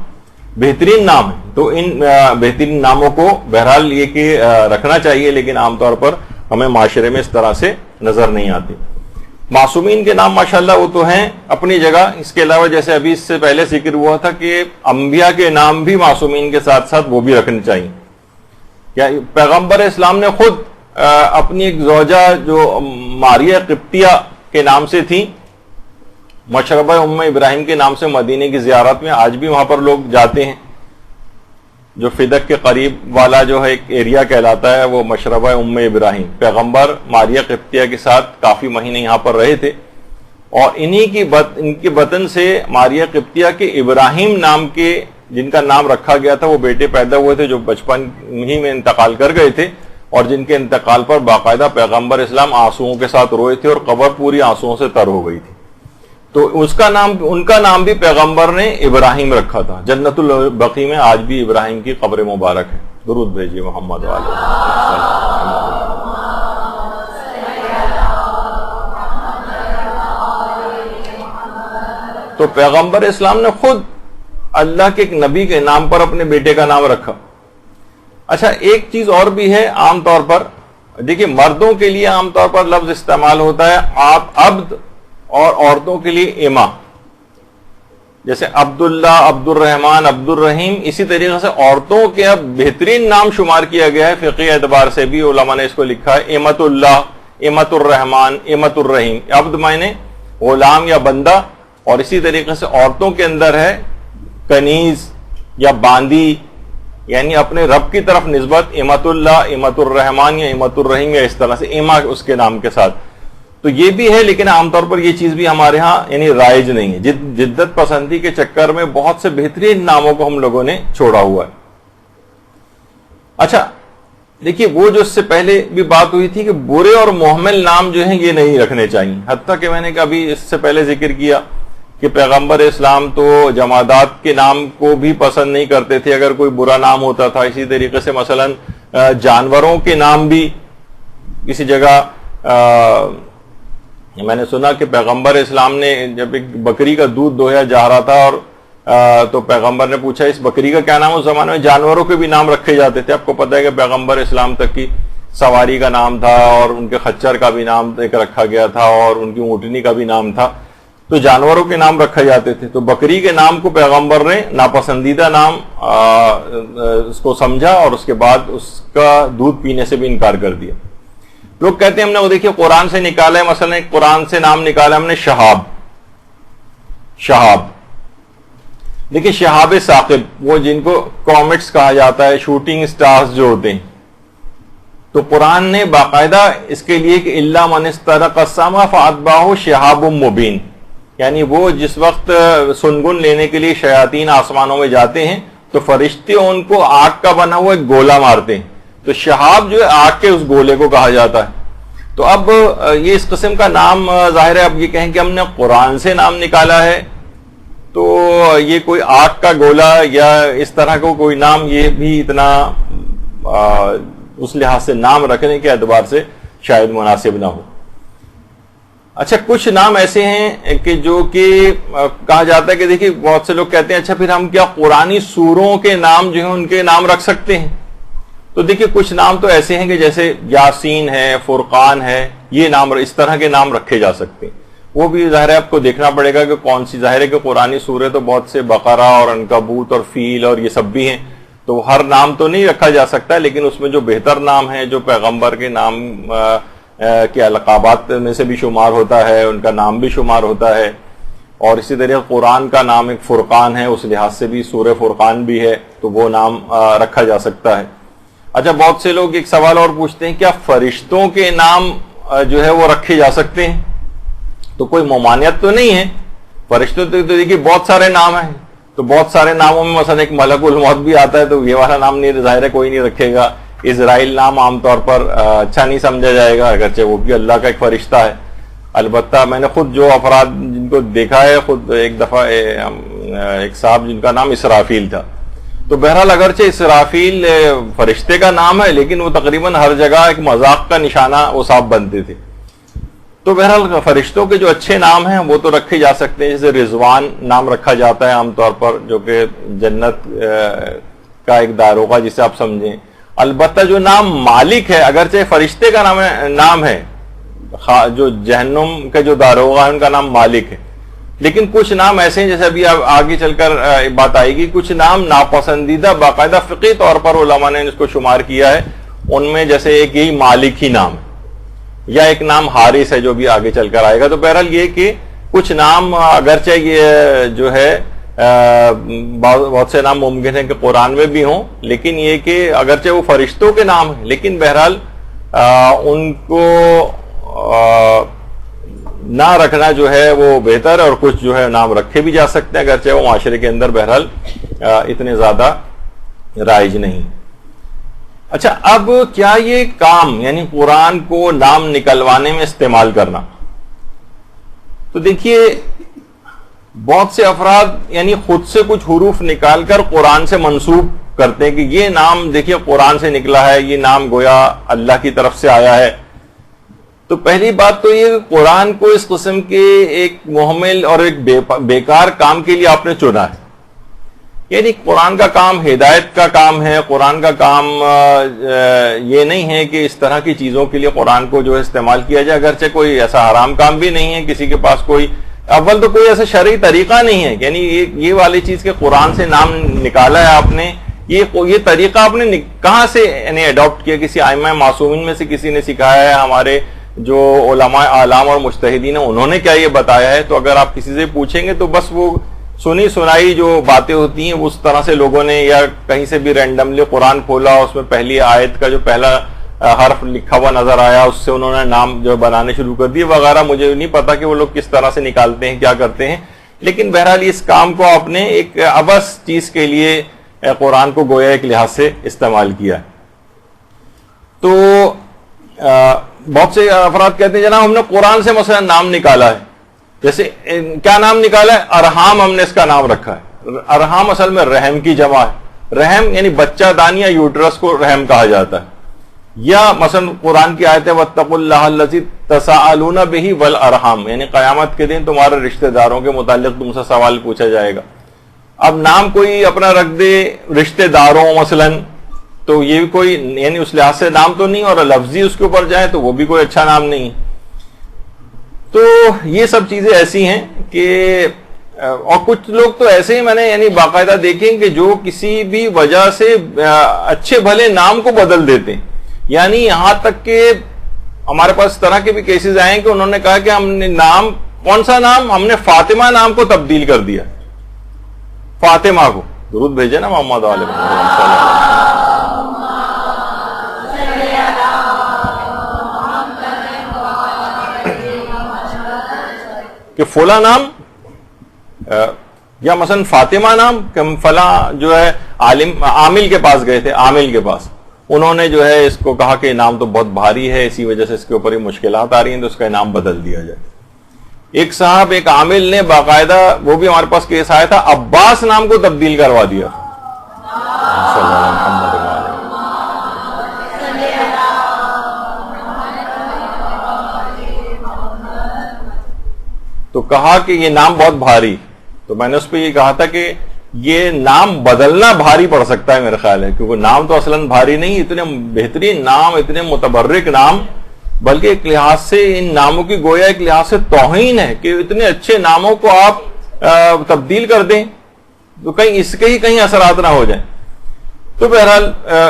بہترین نام ہیں، تو ان بہترین ناموں کو بہرحال یہ کہ رکھنا چاہیے، لیکن عام طور پر ہمیں معاشرے میں اس طرح سے نظر نہیں آتے۔ معصومین کے نام ماشاءاللہ وہ تو ہیں اپنی جگہ، اس کے علاوہ جیسے ابھی اس سے پہلے ذکر ہوا تھا کہ انبیاء کے نام بھی معصومین کے ساتھ ساتھ وہ بھی رکھنے چاہیے۔ کیا پیغمبر اسلام نے خود اپنی ایک زوجہ جو ماریہ قبطیہ کے نام سے تھی، مشربہ ام ابراہیم کے نام سے مدینے کی زیارت میں آج بھی وہاں پر لوگ جاتے ہیں، جو فدق کے قریب والا جو ہے ایک ایریا کہلاتا ہے وہ مشربہ ام ابراہیم۔ پیغمبر ماریہ قبطیہ کے ساتھ کافی مہینے یہاں پر رہے تھے، اور ان کے بطن سے ماریہ قبطیہ کے ابراہیم نام کے جن کا نام رکھا گیا تھا وہ بیٹے پیدا ہوئے تھے جو بچپن ہی میں انتقال کر گئے تھے، اور جن کے انتقال پر باقاعدہ پیغمبر اسلام آنسوؤں کے ساتھ روئے تھے اور قبر پوری آنسوؤں سے تر ہو گئی تھی، تو ان کا نام بھی پیغمبر نے ابراہیم رکھا تھا۔ جنت البقیع میں آج بھی ابراہیم کی قبر مبارک ہے۔ درود بھیجیے محمد والے۔ تو پیغمبر اسلام نے خود اللہ کے ایک نبی کے نام پر اپنے بیٹے کا نام رکھا۔ اچھا ایک چیز اور بھی ہے، عام طور پر دیکھیے مردوں کے لیے عام طور پر لفظ استعمال ہوتا ہے عبد، اور عورتوں کے لیے اما، جیسے عبداللہ، عبد الرحمن، عبد الرحیم۔ اسی طریقے سے عورتوں کے اب بہترین نام شمار کیا گیا ہے، فقہی اعتبار سے بھی علماء نے اس کو لکھا ہے امت اللہ، امت الرحمن، امت الرحیم۔ عبد معنی غلام یا بندہ، اور اسی طریقے سے عورتوں کے اندر ہے کنیز یا باندی، یعنی اپنے رب کی طرف نسبت امت اللہ، امت الرحمن یا امت الرحیم، یا اس طرح سے اما اس کے نام کے ساتھ۔ تو یہ بھی ہے، لیکن عام طور پر یہ چیز بھی ہمارے ہاں یعنی رائج نہیں ہے۔ جدت پسندی کے چکر میں بہت سے بہترین ناموں کو ہم لوگوں نے چھوڑا ہوا ہے۔ اچھا دیکھیے وہ جو اس سے پہلے بھی بات ہوئی تھی کہ برے اور محمل نام جو ہیں یہ نہیں رکھنے چاہیے، حتیٰ کہ میں نے ابھی اس سے پہلے ذکر کیا کہ پیغمبر اسلام تو جمادات کے نام کو بھی پسند نہیں کرتے تھے اگر کوئی برا نام ہوتا تھا۔ اسی طریقے سے مثلا جانوروں کے نام بھی کسی جگہ میں نے سنا کہ پیغمبر اسلام نے جب ایک بکری کا دودھ دوہیا جا رہا تھا اور تو پیغمبر نے پوچھا اس بکری کا کیا نام؟ اس زمانے میں جانوروں کے بھی نام رکھے جاتے تھے۔ آپ کو پتہ ہے کہ پیغمبر اسلام تک کی سواری کا نام تھا، اور ان کے خچر کا بھی نام ایک رکھا گیا تھا، اور ان کی اونٹنی کا بھی نام تھا، تو جانوروں کے نام رکھے جاتے تھے۔ تو بکری کے نام کو پیغمبر نے ناپسندیدہ نام اس کو سمجھا، اور اس کے بعد اس کا دودھ پینے سے بھی انکار کر دیا۔ لوگ کہتے ہیں ہم نے وہ دیکھیے قرآن سے نکالا ہے، مثلا قرآن سے نام نکالا ہم نے شہاب، دیکھیے شہاب ثاقب، وہ جن کو کومیٹس کہا جاتا ہے، شوٹنگ سٹارز جو ہوتے ہیں، تو قرآن نے باقاعدہ اس کے لیے کہ الا من استرق السما فاتبعہ شہاب مبین، یعنی وہ جس وقت سنگن لینے کے لیے شیاطین آسمانوں میں جاتے ہیں تو فرشتے ان کو آگ کا بنا ہوا ایک گولا مارتے ہیں، تو شہاب جو ہے آگ کے اس گولے کو کہا جاتا ہے۔ تو اب یہ اس قسم کا نام ظاہر ہے، اب یہ کہیں کہ ہم نے قرآن سے نام نکالا ہے تو یہ کوئی آگ کا گولا یا اس طرح کو کوئی نام یہ بھی اتنا اس لحاظ سے نام رکھنے کے اعتبار سے شاید مناسب نہ ہو۔ اچھا کچھ نام ایسے ہیں کہ جو کہ کہا جاتا ہے کہ دیکھیے بہت سے لوگ کہتے ہیں اچھا پھر ہم کیا قرآنی سوروں کے نام جو ہیں ان کے نام رکھ سکتے ہیں؟ تو دیکھیے کچھ نام تو ایسے ہیں کہ جیسے یاسین ہے، فرقان ہے، یہ نام اس طرح کے نام رکھے جا سکتے ہیں۔ وہ بھی ظاہر ہے آپ کو دیکھنا پڑے گا کہ کون سی، ظاہر ہے کہ قرآنی سورے تو بہت سے بقرہ اور عنکبوت اور فیل اور یہ سب بھی ہیں، تو ہر نام تو نہیں رکھا جا سکتا، لیکن اس میں جو بہتر نام ہے جو پیغمبر کے نام کے القابات میں سے بھی شمار ہوتا ہے، ان کا نام بھی شمار ہوتا ہے، اور اسی طرح قرآن کا نام ایک فرقان ہے، اس لحاظ سے بھی سورہ فرقان بھی ہے، تو وہ نام رکھا جا سکتا ہے۔ اچھا بہت سے لوگ ایک سوال اور پوچھتے ہیں کیا فرشتوں کے نام جو ہے وہ رکھے جا سکتے ہیں؟ تو کوئی ممانعت تو نہیں ہے، فرشتوں تو دیکھیے بہت سارے نام ہیں، تو بہت سارے ناموں میں مثلا ایک ملک الموت بھی آتا ہے، تو یہ والا نام نہیں، ظاہر ہے کوئی نہیں رکھے گا۔ اسرائیل نام عام طور پر اچھا نہیں سمجھا جائے گا، اگرچہ وہ بھی اللہ کا ایک فرشتہ ہے۔ البتہ میں نے خود جو افراد جن کو دیکھا ہے، خود ایک دفعہ ایک صاحب جن کا نام اسرافیل تھا، تو بہرحال اگرچہ اسرافیل فرشتے کا نام ہے، لیکن وہ تقریباً ہر جگہ ایک مذاق کا نشانہ وہ صاحب بنتے تھے۔ تو بہرحال فرشتوں کے جو اچھے نام ہیں وہ تو رکھے جا سکتے ہیں، جیسے رضوان نام رکھا جاتا ہے عام طور پر، جو کہ جنت کا ایک داروغہ جسے آپ سمجھیں۔ البتہ جو نام مالک ہے، اگرچہ فرشتے کا نام ہے، جو جہنم کے جو داروغہ ہیں ان کا نام مالک ہے، لیکن کچھ نام ایسے ہیں، جیسے ابھی آگے چل کر بات آئے گی، کچھ نام ناپسندیدہ باقاعدہ فقہی طور پر علماء نے اس کو شمار کیا ہے، ان میں جیسے ایک یہی مالک ہی نام ہے، یا ایک نام حارث ہے جو بھی آگے چل کر آئے گا۔ تو بہرحال یہ کہ کچھ نام اگرچہ یہ جو ہے بہت سے نام ممکن ہے کہ قرآن میں بھی ہوں، لیکن یہ کہ اگرچہ وہ فرشتوں کے نام ہیں، لیکن بہرحال ان کو نہ رکھنا جو ہے وہ بہتر ہے، اور کچھ جو ہے نام رکھے بھی جا سکتے ہیں، اگرچہ وہ معاشرے کے اندر بہرحال اتنے زیادہ رائج نہیں۔ اچھا، اب کیا یہ کام یعنی قرآن کو نام نکلوانے میں استعمال کرنا، تو دیکھیے بہت سے افراد یعنی خود سے کچھ حروف نکال کر قرآن سے منسوب کرتے ہیں کہ یہ نام دیکھیے قرآن سے نکلا ہے، یہ نام گویا اللہ کی طرف سے آیا ہے۔ تو پہلی بات تو یہ قرآن کو اس قسم کے ایک محمل اور ایک بیکار کام کے لیے آپ نے چنا ہے، یعنی قرآن کا کام ہدایت کا کام ہے، قرآن کا کام یہ نہیں ہے کہ اس طرح کی چیزوں کے لیے قرآن کو جو ہے استعمال کیا جائے، اگرچہ کوئی ایسا حرام کام بھی نہیں ہے، کسی کے پاس کوئی اول تو کوئی ایسا شرعی طریقہ نہیں ہے، یعنی یہ والی چیز کہ قرآن سے نام نکالا ہے آپ نے، یہ طریقہ آپ نے کہاں سے یعنی اڈاپٹ کیا؟ کسی ائمہ معصومین میں سے کسی نے سکھایا ہے؟ ہمارے جو علماء اعلام اور مجتہدین ہیں انہوں نے کیا یہ بتایا ہے؟ تو اگر آپ کسی سے پوچھیں گے تو بس وہ سنی سنائی جو باتیں ہوتی ہیں اس طرح سے لوگوں نے، یا کہیں سے بھی رینڈملی قرآن کھولا، اس میں پہلی آیت کا جو پہلا حرف لکھا ہوا نظر آیا، اس سے انہوں نے نام جو بنانے شروع کر دیے وغیرہ۔ مجھے نہیں پتا کہ وہ لوگ کس طرح سے نکالتے ہیں، کیا کرتے ہیں، لیکن بہرحال اس کام کو آپ نے ایک عبث چیز کے لیے قرآن کو گویا ایک لحاظ سے استعمال کیا ہے۔ تو بہت سے افراد کہتے ہیں جناب ہم نے قرآن سے مثلا نام نکالا ہے، جیسے کیا نام نکالا ہے؟ ارحام ہم نے اس کا نام رکھا ہے۔ ارحام اصل میں رحم کی جمع ہے، رحم یعنی بچہ دانی یا یوٹرس کو رحم کہا جاتا ہے۔ یا مثلا قرآن کی آیت ہے وَاتَّقُوا اللَّهَ الَّذِي تَسَاءَلُونَ بِهِ وَالْأَرْحَامَ، یعنی قیامت کے دن تمہارے رشتہ داروں کے متعلق تم سے سوال پوچھا جائے گا۔ اب نام کوئی اپنا رکھ دے رشتہ داروں مثلا، تو یہ بھی کوئی یعنی اس لحاظ سے نام تو نہیں، اور لفظی اس کے اوپر جائے تو وہ بھی کوئی اچھا نام نہیں ہے۔ تو یہ سب چیزیں ایسی ہیں کہ اور کچھ لوگ تو ایسے ہی میں نے یعنی باقاعدہ دیکھیں کہ جو کسی بھی وجہ سے اچھے بھلے نام کو بدل دیتے ہیں، یعنی یہاں تک کہ ہمارے پاس اس طرح کے بھی کیسز آئے ہیں کہ انہوں نے کہا کہ ہم نے نام کون سا نام، ہم نے فاطمہ نام کو تبدیل کر دیا، فاطمہ کو درود بھیجے نا محمد علیہ وسلم، کہ فلاں نام یا مثلا فاطمہ نام، کہ فلاں جو ہے عالم عامل کے پاس گئے تھے، عامل کے پاس انہوں نے جو ہے اس کو کہا کہ نام تو بہت بھاری ہے، اسی وجہ سے اس کے اوپر ہی مشکلات آ رہی ہیں، تو اس کا نام بدل دیا جائے۔ ایک صاحب ایک عامل نے باقاعدہ، وہ بھی ہمارے پاس کیس آیا تھا، عباس نام کو تبدیل کروا دیا۔ تو کہا کہ یہ نام بہت بھاری، تو میں نے اس پہ یہ کہا تھا کہ یہ نام بدلنا بھاری پڑ سکتا ہے میرا خیال ہے، کیونکہ نام تو اصلاً بھاری نہیں، اتنے بہترین نام، اتنے متبرک نام، بلکہ ایک لحاظ سے ان ناموں کی گویا ایک لحاظ سے توہین ہے کہ اتنے اچھے ناموں کو آپ تبدیل کر دیں، تو کہیں اس کے ہی کہیں اثرات نہ ہو جائیں۔ تو بہرحال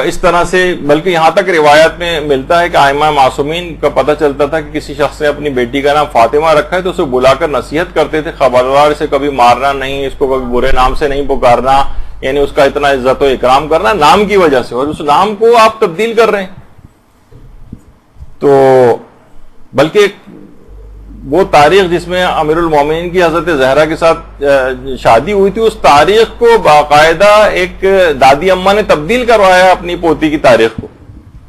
اس طرح سے، بلکہ یہاں تک روایت میں ملتا ہے کہ ائمہ معصومین کا پتہ چلتا تھا کہ کسی شخص نے اپنی بیٹی کا نام فاطمہ رکھا ہے تو اسے بلا کر نصیحت کرتے تھے، خبردار اسے کبھی مارنا نہیں، اس کو کبھی برے نام سے نہیں پکارنا، یعنی اس کا اتنا عزت و اکرام کرنا نام کی وجہ سے، اور اس نام کو آپ تبدیل کر رہے ہیں۔ تو بلکہ وہ تاریخ جس میں امیر المومنین کی حضرت زہرا کے ساتھ شادی ہوئی تھی، اس تاریخ کو باقاعدہ ایک دادی اماں نے تبدیل کروایا اپنی پوتی کی تاریخ کو۔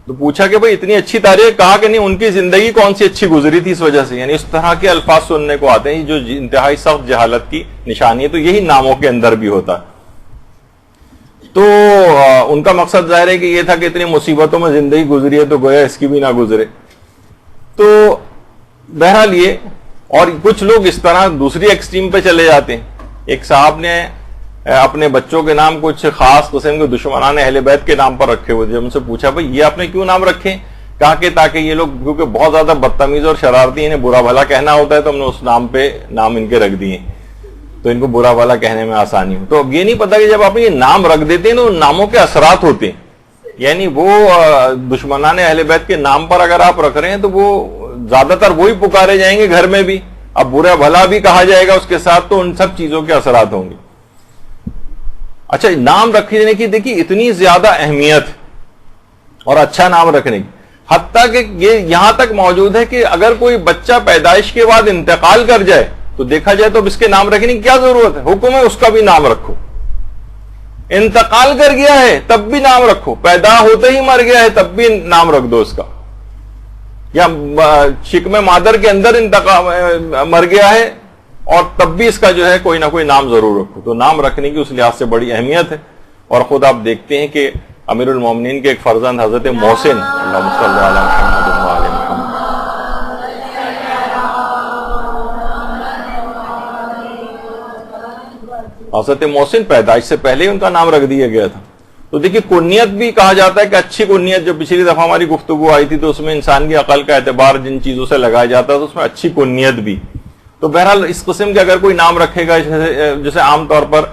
تو پوچھا کہ بھئی اتنی اچھی تاریخ، کہا کہ نہیں، ان کی زندگی کون سی اچھی گزری تھی اس وجہ سے، یعنی اس طرح کے الفاظ سننے کو آتے ہیں جو انتہائی سخت جہالت کی نشانی ہے۔ تو یہی ناموں کے اندر بھی ہوتا ہے۔ تو ان کا مقصد ظاہر ہے کہ یہ تھا کہ اتنی مصیبتوں میں زندگی گزری ہے تو گویا اس کی بھی نہ گزرے۔ تو بہرحال یہ، اور کچھ لوگ اس طرح دوسری ایکسٹریم پہ چلے جاتے ہیں. ایک صاحب نے اپنے بچوں کے نام کچھ خاص قسم کے دشمنان اہل بیت کے نام پر رکھے ہوئے. جب ان سے پوچھا بھائی یہ آپ نے کیوں نام رکھے، کہا کہ تاکہ یہ لوگ کیونکہ بہت زیادہ بدتمیز اور شرارتی، انہیں برا بھلا کہنا ہوتا ہے، تو ہم نے اس نام پہ نام ان کے رکھ دیے تو ان کو برا بھلا کہنے میں آسانی ہو. تو اب یہ نہیں پتا کہ جب آپ یہ نام رکھ دیتے ہیں تو ان ناموں کے اثرات ہوتے ہیں. یعنی وہ دشمنان اہل بیت کے نام پر اگر آپ رکھ رہے ہیں تو وہ زیادہ تر وہی پکارے جائیں گے گھر میں بھی، اب برا بھلا بھی کہا جائے گا اس کے ساتھ، تو ان سب چیزوں کے اثرات ہوں گے. اچھا، نام رکھنے کی دیکھیے اتنی زیادہ اہمیت اور اچھا نام رکھنے کی، حتیٰ کہ یہ یہاں تک موجود ہے کہ اگر کوئی بچہ پیدائش کے بعد انتقال کر جائے تو دیکھا جائے تو اب اس کے نام رکھنے کی کیا ضرورت ہے، حکم ہے اس کا بھی نام رکھو. انتقال کر گیا ہے تب بھی نام رکھو، پیدا ہوتے ہی مر گیا ہے تب بھی نام رکھ دو اس کا، یا شکم مادر کے اندر مر گیا ہے اور تب بھی اس کا جو ہے کوئی نہ کوئی نام ضرور رکھو. تو نام رکھنے کی اس لحاظ سے بڑی اہمیت ہے. اور خود آپ دیکھتے ہیں کہ امیر المومنین کے ایک فرزند حضرت محسن، اللہم صلی علی محمد و آل محمد، حضرت محسن پیدائش سے پہلے ہی ان کا نام رکھ دیا گیا تھا. تو دیکھیے کنیت بھی کہا جاتا ہے کہ اچھی کنیت، جو پچھلی دفعہ ہماری گفتگو آئی تھی تو اس میں انسان کی عقل کا اعتبار جن چیزوں سے لگایا جاتا ہے تو اس میں اچھی کنیت بھی. تو بہرحال اس قسم کے اگر کوئی نام رکھے گا، جیسے عام طور پر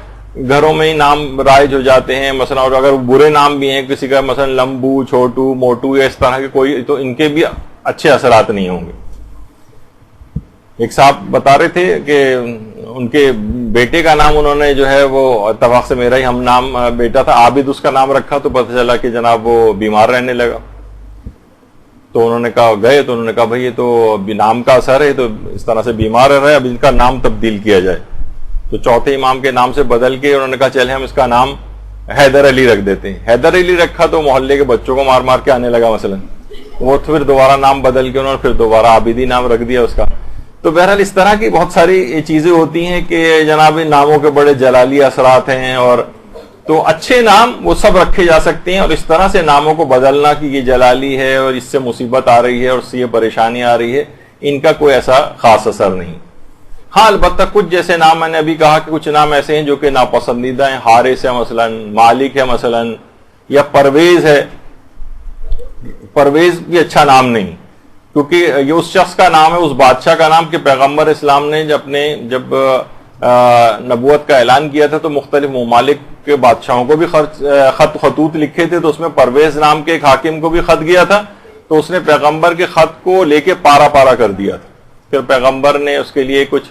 گھروں میں ہی نام رائج ہو جاتے ہیں مثلا، اور اگر برے نام بھی ہیں کسی کا مثلا لمبو، چھوٹو، موٹو یا اس طرح کے کوئی، تو ان کے بھی اچھے اثرات نہیں ہوں گے. ایک صاحب بتا رہے تھے کہ ان کے بیٹے کا نام انہوں نے جو ہے وہ اتفاق سے میرا ہی ہم نام بیٹا تھا، عابد اس کا نام رکھا، تو پتہ چلا کہ جناب وہ بیمار رہنے لگا. تو انہوں نے کہا گئے تو انہوں نے کہا بھائی یہ تو نام کا اثر ہے، تو اس طرح سے بیمار رہا ہے، اب ان کا نام تبدیل کیا جائے. تو چوتھے امام کے نام سے بدل کے انہوں نے کہا چلے ہم اس کا نام حیدر علی رکھ دیتے ہیں. حیدر علی رکھا تو محلے کے بچوں کو مار مار کے آنے لگا مثلا، وہ پھر دوبارہ نام بدل کے انہوں نے پھر دوبارہ عابدی نام رکھ دیا اس کا. تو بہرحال اس طرح کی بہت ساری چیزیں ہوتی ہیں کہ جناب ناموں کے بڑے جلالی اثرات ہیں. اور تو اچھے نام وہ سب رکھے جا سکتے ہیں، اور اس طرح سے ناموں کو بدلنا کہ یہ جلالی ہے اور اس سے مصیبت آ رہی ہے اور اس سے یہ پریشانی آ رہی ہے، ان کا کوئی ایسا خاص اثر نہیں. ہاں البتہ کچھ جیسے نام میں نے ابھی کہا کہ کچھ نام ایسے ہیں جو کہ ناپسندیدہ ہیں، حارث ہے مثلا، مالک ہے مثلا، یا پرویز ہے. پرویز بھی اچھا نام نہیں، کیونکہ یہ اس شخص کا نام ہے، اس بادشاہ کا نام کہ پیغمبر اسلام نے جب نبوت کا اعلان کیا تھا تو مختلف ممالک کے بادشاہوں کو بھی خطوط لکھے تھے، تو اس میں پرویز نام کے ایک حاکم کو بھی خط گیا تھا، تو اس نے پیغمبر کے خط کو لے کے پارا پارا کر دیا تھا. پھر پیغمبر نے اس کے لیے کچھ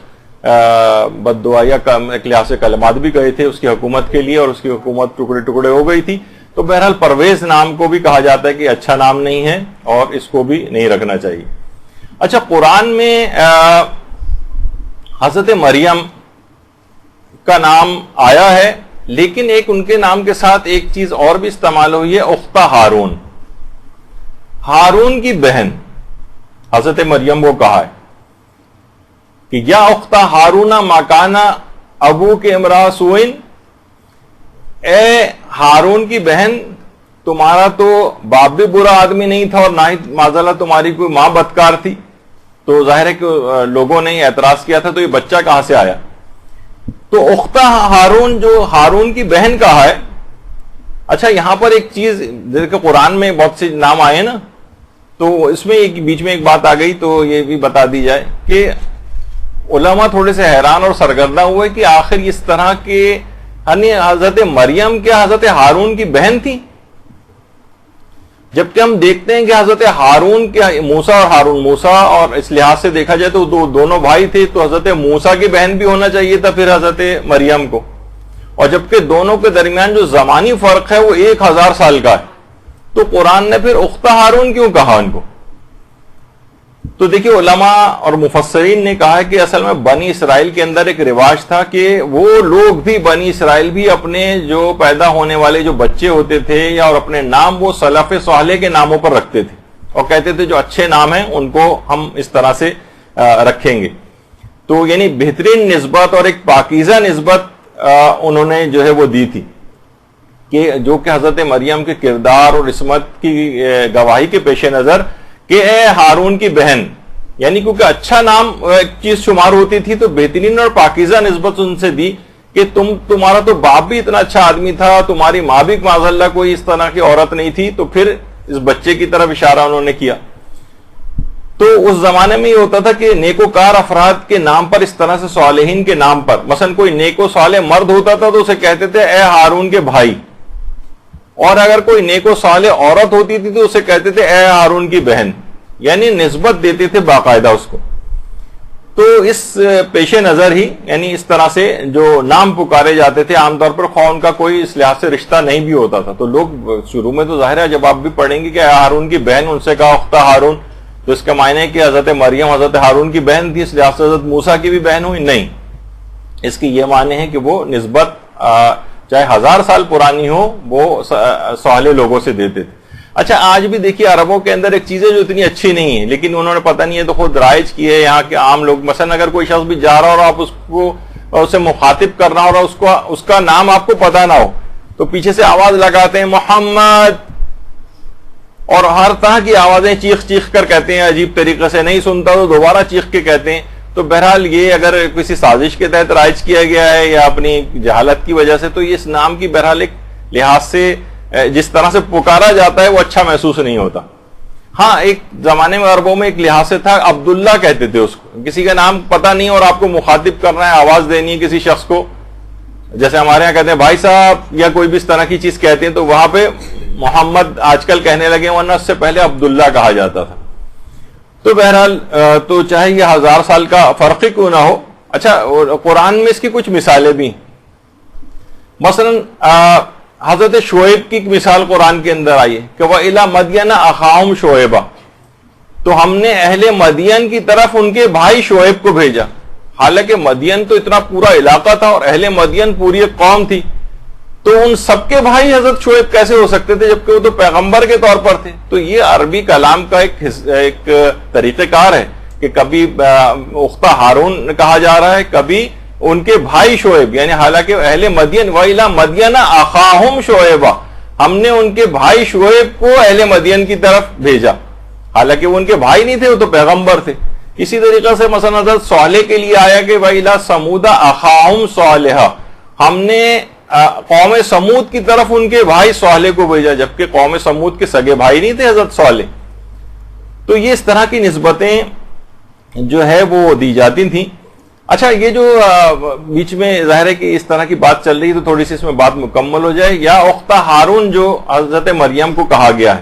بد دعا یا ایک لحاظ سے کلمات بھی کہے تھے اس کی حکومت کے لیے، اور اس کی حکومت ٹکڑے ٹکڑے ہو گئی تھی. تو بہرحال پرویز نام کو بھی کہا جاتا ہے کہ اچھا نام نہیں ہے اور اس کو بھی نہیں رکھنا چاہیے. اچھا، قرآن میں حضرت مریم کا نام آیا ہے، لیکن ایک ان کے نام کے ساتھ ایک چیز اور بھی استعمال ہوئی ہے، اختہ ہارون، ہارون کی بہن حضرت مریم کو کہا ہے کہ یا اختہ ہارون ما کان ابو کے امرا سوئن، اے ہارون کی بہن تمہارا تو باپ بھی برا آدمی نہیں تھا اور نہ ہی معذاللہ تمہاری کوئی ماں بدکار تھی. تو ظاہر ہے کہ لوگوں نے اعتراض کیا تھا تو یہ بچہ کہاں سے آیا. تو اختہ ہارون جو ہارون کی بہن کہا ہے. اچھا یہاں پر ایک چیز، جیسے قرآن میں بہت سے نام آئے نا، تو اس میں بیچ میں ایک بات آ گئی تو یہ بھی بتا دی جائے کہ علماء تھوڑے سے حیران اور سرگردہ ہوئے کہ آخر اس طرح کے یعنی حضرت مریم کیا حضرت ہارون کی بہن تھی، جبکہ ہم دیکھتے ہیں کہ حضرت ہارون کیا موسیٰ اور ہارون، موسیٰ اور اس لحاظ سے دیکھا جائے تو دونوں بھائی تھے، تو حضرت موسیٰ کی بہن بھی ہونا چاہیے تھا پھر حضرت مریم کو، اور جبکہ دونوں کے درمیان جو زمانی فرق ہے وہ 1000 سال کا ہے، تو قرآن نے پھر اختہ ہارون کیوں کہا ان کو. تو دیکھیے علماء اور مفسرین نے کہا ہے کہ اصل میں بنی اسرائیل کے اندر ایک رواج تھا کہ وہ لوگ بھی، بنی اسرائیل بھی اپنے جو پیدا ہونے والے جو بچے ہوتے تھے یا اور اپنے نام وہ سلف صالح کے ناموں پر رکھتے تھے اور کہتے تھے جو اچھے نام ہیں ان کو ہم اس طرح سے رکھیں گے. تو یعنی بہترین نسبت اور ایک پاکیزہ نسبت انہوں نے جو ہے وہ دی تھی کہ جو کہ حضرت مریم کے کردار اور عصمت کی گواہی کے پیش نظر کہ اے ہارون کی بہن، یعنی کیونکہ اچھا نام ایک چیز شمار ہوتی تھی تو بہترین اور پاکیزہ نسبت ان سے دی کہ تمہارا تو باپ بھی اتنا اچھا آدمی تھا, تمہاری ماں بھی معاذ اللہ کوئی اس طرح کی عورت نہیں تھی, تو پھر اس بچے کی طرف اشارہ انہوں نے کیا. تو اس زمانے میں یہ ہوتا تھا کہ نیکوکار افراد کے نام پر, اس طرح سے صالحین کے نام پر, مثلا کوئی نیک و صالح مرد ہوتا تھا تو اسے کہتے تھے اے ہارون کے بھائی, اور اگر کوئی نیک و صالح عورت ہوتی تھی تو اسے کہتے تھے اے ہارون کی بہن, یعنی نسبت دیتے تھے باقاعدہ اس کو. تو اس پیش نظر ہی یعنی اس طرح سے جو نام پکارے جاتے تھے عام طور پر, خواہ ان کا کوئی اس لحاظ سے رشتہ نہیں بھی ہوتا تھا, تو لوگ شروع میں تو ظاہر ہے جب آپ بھی پڑھیں گے کہ ہارون کی بہن, ان سے کہا اختہ ہارون, تو اس کا معنی ہے کہ حضرت مریم حضرت ہارون کی بہن تھی, اس لحاظ سے حضرت موسیٰ کی بھی بہن ہوئی, نہیں. اس کی یہ معنی ہے کہ وہ نسبت چاہے 1000 سال پرانی ہو وہ صالح لوگوں سے دیتے تھے. اچھا آج بھی دیکھیے عربوں کے اندر ایک چیز ہے جو اتنی اچھی نہیں ہے, لیکن انہوں نے پتہ نہیں ہے تو خود رائج کی ہے یہاں کے عام لوگ. مثلا اگر کوئی شخص بھی جا رہا ہو اور آپ اس کو اسے مخاطب کرنا ہو اور اس کا نام آپ کو پتہ نہ ہو, تو پیچھے سے آواز لگاتے ہیں محمد, اور ہر طرح کی آوازیں چیخ چیخ کر کہتے ہیں, عجیب طریقے سے, نہیں سنتا تو دوبارہ چیخ کے کہتے ہیں. تو بہرحال یہ اگر کسی سازش کے تحت رائج کیا گیا ہے یا اپنی جہالت کی وجہ سے, تو یہ اس نام کی بہرحال ایک لحاظ سے جس طرح سے پکارا جاتا ہے وہ اچھا محسوس نہیں ہوتا. ہاں ایک زمانے میں عربوں میں ایک لحاظ سے تھا, عبداللہ کہتے تھے اس کو, کسی کا نام پتہ نہیں اور آپ کو مخاطب کرنا ہے, آواز دینی ہے کسی شخص کو, جیسے ہمارے یہاں کہتے ہیں بھائی صاحب یا کوئی بھی اس طرح کی چیز کہتے ہیں, تو وہاں پہ محمد آج کل کہنے لگے, ورنہ اس سے پہلے عبداللہ کہا جاتا تھا. تو بہرحال تو چاہے یہ 1000 سال کا فرق ہی کیوں نہ ہو. اچھا قرآن میں اس کی کچھ مثالیں بھی, مثلا حضرت شعیب کی مثال قرآن کے اندر آئی ہے کہ وَإِلَى مَدْيَنَ أَخَاهُمْ شُعَيْبًا, تو ہم نے اہل مدین کی طرف ان کے بھائی شعیب کو بھیجا. حالانکہ مدین تو اتنا پورا علاقہ تھا اور اہل مدین پوری ایک قوم تھی, تو ان سب کے بھائی حضرت شعیب کیسے ہو سکتے تھے جبکہ وہ تو پیغمبر کے طور پر تھے. تو یہ عربی کلام کا ایک طریقہ کار ہے کہ کبھی اختہ ہارون کہا جا رہا ہے, کبھی ان کے بھائی شعیب, یعنی حالانکہ اہل مدین وَإِلَى مَدْيَنَ أَخَاهُمْ شُعَيْبًا, ہم نے ان کے بھائی شعیب کو اہل مدین کی طرف بھیجا, حالانکہ وہ ان کے بھائی نہیں تھے, وہ تو پیغمبر تھے. اسی طریقے سے مثلا حضرت صالح کے لیے آیا کہ وَإِلَى ثَمُودَ أَخَاهُمْ صَالِحًا, ہم نے قوم سمود کی طرف ان کے بھائی صالح کو بھیجا, جبکہ قوم سمود کے سگے بھائی نہیں تھے حضرت صالح. تو یہ اس طرح کی نسبتیں جو ہے وہ دی جاتی تھیں. اچھا یہ جو بیچ میں ظاہر ہے کہ اس طرح کی بات چل رہی ہے تو تھوڑی سی اس میں بات مکمل ہو جائے. یا اختہ ہارون جو حضرت مریم کو کہا گیا ہے,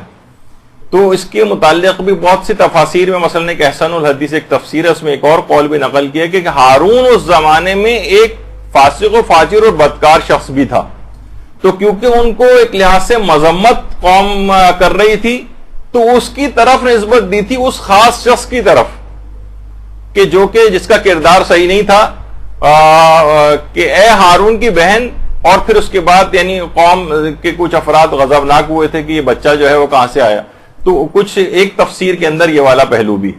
تو اس کے متعلق بھی بہت سی تفاسیر میں, مثلا ایک احسن الحدیث ایک تفسیر ہے, اس میں ایک اور قول بھی نقل کیا کہ ہارون اس زمانے میں ایک فاسق و فاجر اور بدکار شخص بھی تھا, تو کیونکہ ان کو ایک لحاظ سے مذمت قوم کر رہی تھی تو اس کی طرف نسبت دی تھی, اس خاص شخص کی طرف کہ جو کہ جس کا کردار صحیح نہیں تھا, کہ اے ہارون کی بہن, اور پھر اس کے بعد یعنی قوم کے کچھ افراد غضبناک ہوئے تھے کہ یہ بچہ جو ہے وہ کہاں سے آیا. تو کچھ ایک تفسیر کے اندر یہ والا پہلو بھی.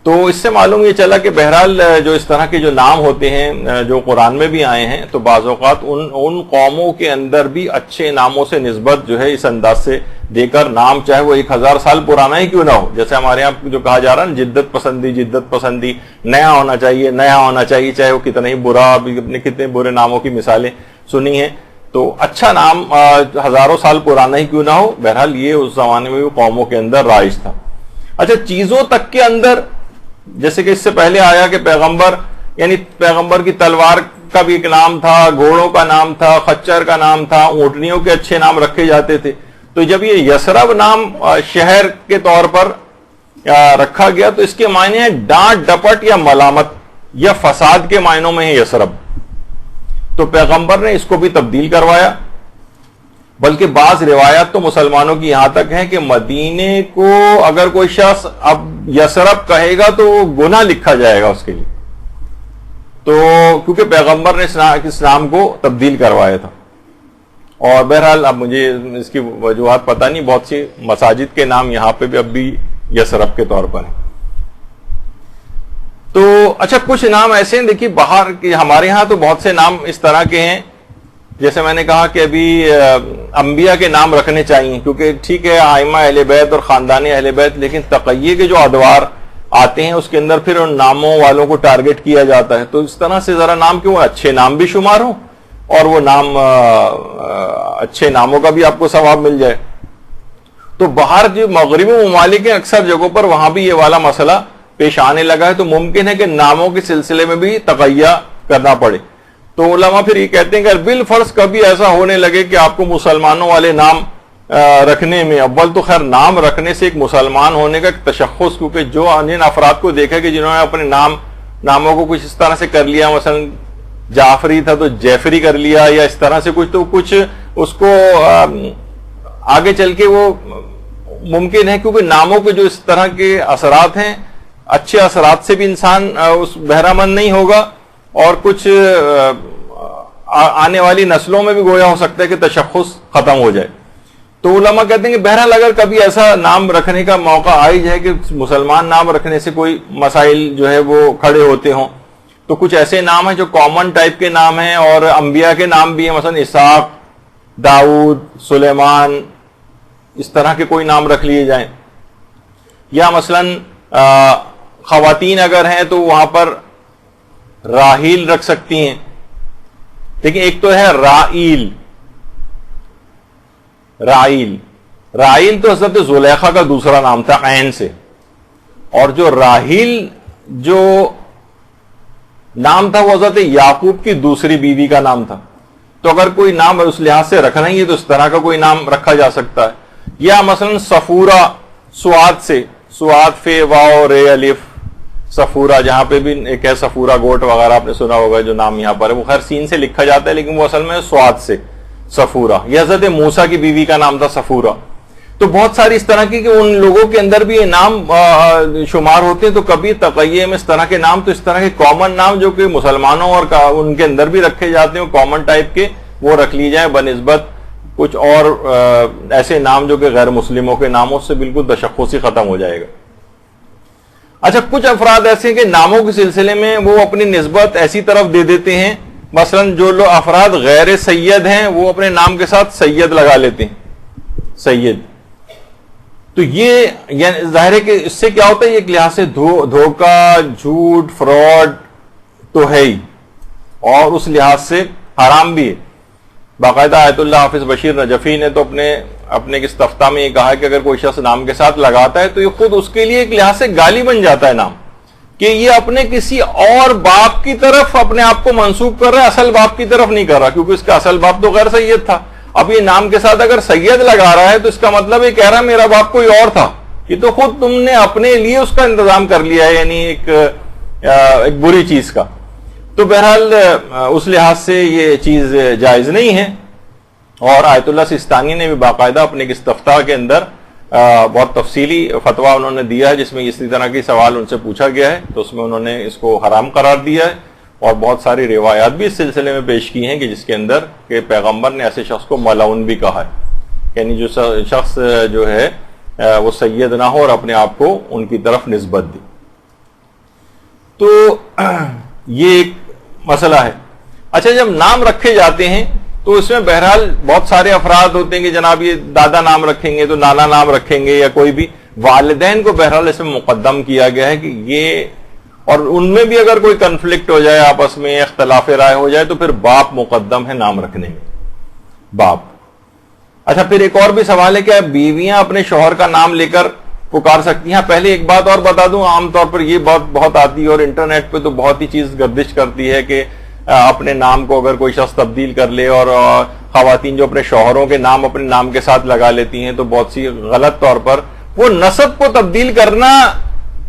تو اس سے معلوم یہ چلا کہ بہرحال جو اس طرح کے جو نام ہوتے ہیں جو قرآن میں بھی آئے ہیں, تو بعض اوقات ان قوموں کے اندر بھی اچھے ناموں سے نسبت جو ہے اس انداز سے دے کر, نام چاہے وہ 1000 سال پرانا ہی کیوں نہ ہو, جیسے ہمارے یہاں جو کہا جا رہا ہے نا جدت پسندی, نیا ہونا چاہیے, چاہے وہ کتنا ہی برا, اپنے کتنے برے ناموں کی مثالیں سنی ہیں. تو اچھا نام 1000 سال پرانا ہی کیوں نہ ہو, بہرحال یہ اس زمانے میں بھی قوموں کے اندر رائج تھا. اچھا چیزوں تک کے اندر, جیسے کہ اس سے پہلے آیا کہ پیغمبر, یعنی پیغمبر کی تلوار کا بھی ایک نام تھا, گھوڑوں کا نام تھا, خچر کا نام تھا, اونٹنیوں کے اچھے نام رکھے جاتے تھے. تو جب یہ یثرب نام شہر کے طور پر رکھا گیا تو اس کے معنی ہے ڈانٹ ڈپٹ یا ملامت یا فساد کے معنوں میں ہے یثرب. تو پیغمبر نے اس کو بھی تبدیل کروایا, بلکہ بعض روایات تو مسلمانوں کی یہاں تک ہیں کہ مدینے کو اگر کوئی شخص اب یثرب کہے گا تو گناہ لکھا جائے گا اس کے لیے, تو کیونکہ پیغمبر نے اس نام کو تبدیل کروایا تھا. اور بہرحال اب مجھے اس کی وجوہات پتہ نہیں, بہت سی مساجد کے نام یہاں پہ بھی اب بھی یثرب کے طور پر ہیں. تو اچھا کچھ نام ایسے ہیں, دیکھیے باہر کے ہمارے ہاں تو بہت سے نام اس طرح کے ہیں, جیسے میں نے کہا کہ ابھی انبیاء کے نام رکھنے چاہیے, کیونکہ ٹھیک ہے ائمہ اہل بیت اور خاندان اہل بیت, لیکن تقیے کے جو ادوار آتے ہیں اس کے اندر پھر ان ناموں والوں کو ٹارگٹ کیا جاتا ہے. تو اس طرح سے ذرا نام کیوں اچھے نام بھی شمار ہوں اور وہ نام اچھے ناموں کا بھی آپ کو ثواب مل جائے. تو باہر جو مغربی ممالک ہیں اکثر جگہوں پر وہاں بھی یہ والا مسئلہ پیش آنے لگا ہے. تو ممکن ہے کہ ناموں کے سلسلے میں بھی تقیہ کرنا پڑے. تو علماء پھر یہ کہتے ہیں کہ بالفرض کبھی ایسا ہونے لگے کہ آپ کو مسلمانوں والے نام رکھنے میں، اول تو خیر نام رکھنے سے ایک مسلمان ہونے کا ایک تشخص، کیونکہ جو جن افراد کو دیکھا کہ جنہوں نے اپنے ناموں کو کچھ اس طرح سے کر لیا، مثلا جعفری تھا تو جیفری کر لیا یا اس طرح سے کچھ، تو کچھ اس کو آگے چل کے وہ ممکن ہے کیونکہ ناموں کے جو اس طرح کے اثرات ہیں، اچھے اثرات سے بھی انسان اس بہرہ مند نہیں ہوگا، اور کچھ آنے والی نسلوں میں بھی گویا ہو سکتا ہے کہ تشخص ختم ہو جائے. تو علماء کہتے ہیں کہ بہرحال اگر کبھی ایسا نام رکھنے کا موقع آئی جائے کہ مسلمان نام رکھنے سے کوئی مسائل جو ہے وہ کھڑے ہوتے ہوں، تو کچھ ایسے نام ہیں جو کامن ٹائپ کے نام ہیں اور انبیاء کے نام بھی ہیں، مثلا اسحاق، داؤد، سلیمان، اس طرح کے کوئی نام رکھ لیے جائیں. یا مثلا خواتین اگر ہیں تو وہاں پر راحیل رکھ سکتی ہیں. لیکن ایک تو ہے رائیل تو حضرت زلیخا کا دوسرا نام تھا عین سے، اور جو راحیل جو نام تھا وہ حضرت یعقوب کی دوسری بیوی کا نام تھا. تو اگر کوئی نام اس لحاظ سے رکھنا ہی ہے تو اس طرح کا کوئی نام رکھا جا سکتا ہے. یا مثلا صفورہ، سواد سے، سواد فے واو رے الف، صفورہ، جہاں پہ بھی ایک ہے صفورہ گوٹ وغیرہ آپ نے سنا ہوگا جو نام یہاں پر ہے، وہ خیر سین سے لکھا جاتا ہے لیکن وہ اصل میں سواد سے صفورہ. یہ حضرت موسیٰ کی بیوی کا نام تھا صفورہ. تو بہت ساری اس طرح کی کہ ان لوگوں کے اندر بھی یہ نام شمار ہوتے ہیں. تو کبھی تقیہ میں اس طرح کے نام، تو اس طرح کے کامن نام جو کہ مسلمانوں اور ان کے اندر بھی رکھے جاتے ہیں کامن ٹائپ کے، وہ رکھ لی جائیں بنسبت کچھ اور ایسے نام جو کہ غیر مسلموں کے ناموں سے بالکل تشخص ہی ختم ہو جائے گا. اچھا، کچھ افراد ایسے ہیں کہ ناموں کے سلسلے میں وہ اپنی نسبت ایسی طرف دے دیتے ہیں، مثلا جو لوگ افراد غیر سید ہیں وہ اپنے نام کے ساتھ سید لگا لیتے ہیں، سید. تو یہ یعنی ظاہر ہے کہ اس سے کیا ہوتا ہے، ایک لحاظ سے دھوکہ، جھوٹ، فراڈ تو ہے ہی، اور اس لحاظ سے حرام بھی ہے. باقاعدہ آیت اللہ حافظ بشیر نجفی نے تو اپنے استفتاء میں یہ کہا کہ اگر کوئی شخص نام کے ساتھ لگاتا ہے تو یہ خود اس کے لیے ایک لحاظ سے گالی بن جاتا ہے نام، کہ یہ اپنے کسی اور باپ کی طرف اپنے آپ کو منسوب کر رہا ہے، اصل باپ کی طرف نہیں کر رہا، کیونکہ اس کا اصل باپ تو غیر سید تھا. اب یہ نام کے ساتھ اگر سید لگا رہا ہے تو اس کا مطلب یہ کہہ رہا ہے میرا باپ کوئی اور تھا. یہ تو خود تم نے اپنے لیے اس کا انتظام کر لیا ہے، یعنی ایک بری چیز کا. تو بہرحال اس لحاظ سے یہ چیز جائز نہیں ہے. اور آیت اللہ سیستانی نے بھی باقاعدہ اپنے استفتاء کے اندر بہت تفصیلی فتویٰ انہوں نے دیا ہے جس میں اسی طرح کے سوال ان سے پوچھا گیا ہے، تو اس میں انہوں نے اس کو حرام قرار دیا ہے. اور بہت ساری روایات بھی اس سلسلے میں پیش کی ہیں کہ جس کے اندر کہ پیغمبر نے ایسے شخص کو ملعون بھی کہا ہے، یعنی جو شخص جو ہے وہ سید نہ ہو اور اپنے آپ کو ان کی طرف نسبت دی. تو یہ ایک مسئلہ ہے. اچھا، جب نام رکھے جاتے ہیں تو اس میں بہرحال بہت سارے افراد ہوتے ہیں کہ جناب یہ دادا نام رکھیں گے تو نانا نام رکھیں گے، یا کوئی بھی والدین کو بہرحال اس میں مقدم کیا گیا ہے کہ یہ، اور ان میں بھی اگر کوئی کنفلکٹ ہو جائے، آپس میں اختلاف رائے ہو جائے، تو پھر باپ مقدم ہے نام رکھنے میں، باپ. اچھا، پھر ایک اور بھی سوال ہے کہ بیویاں اپنے شوہر کا نام لے کر پکار سکتی ہیں. پہلے ایک بات اور بتا دوں، عام طور پر یہ بات بہت آتی ہے اور انٹرنیٹ پہ تو بہت ہی چیز گردش کرتی ہے کہ اپنے نام کو اگر کوئی شخص تبدیل کر لے، اور خواتین جو اپنے شوہروں کے نام اپنے نام کے ساتھ لگا لیتی ہیں، تو بہت سی غلط طور پر وہ نسب کو تبدیل کرنا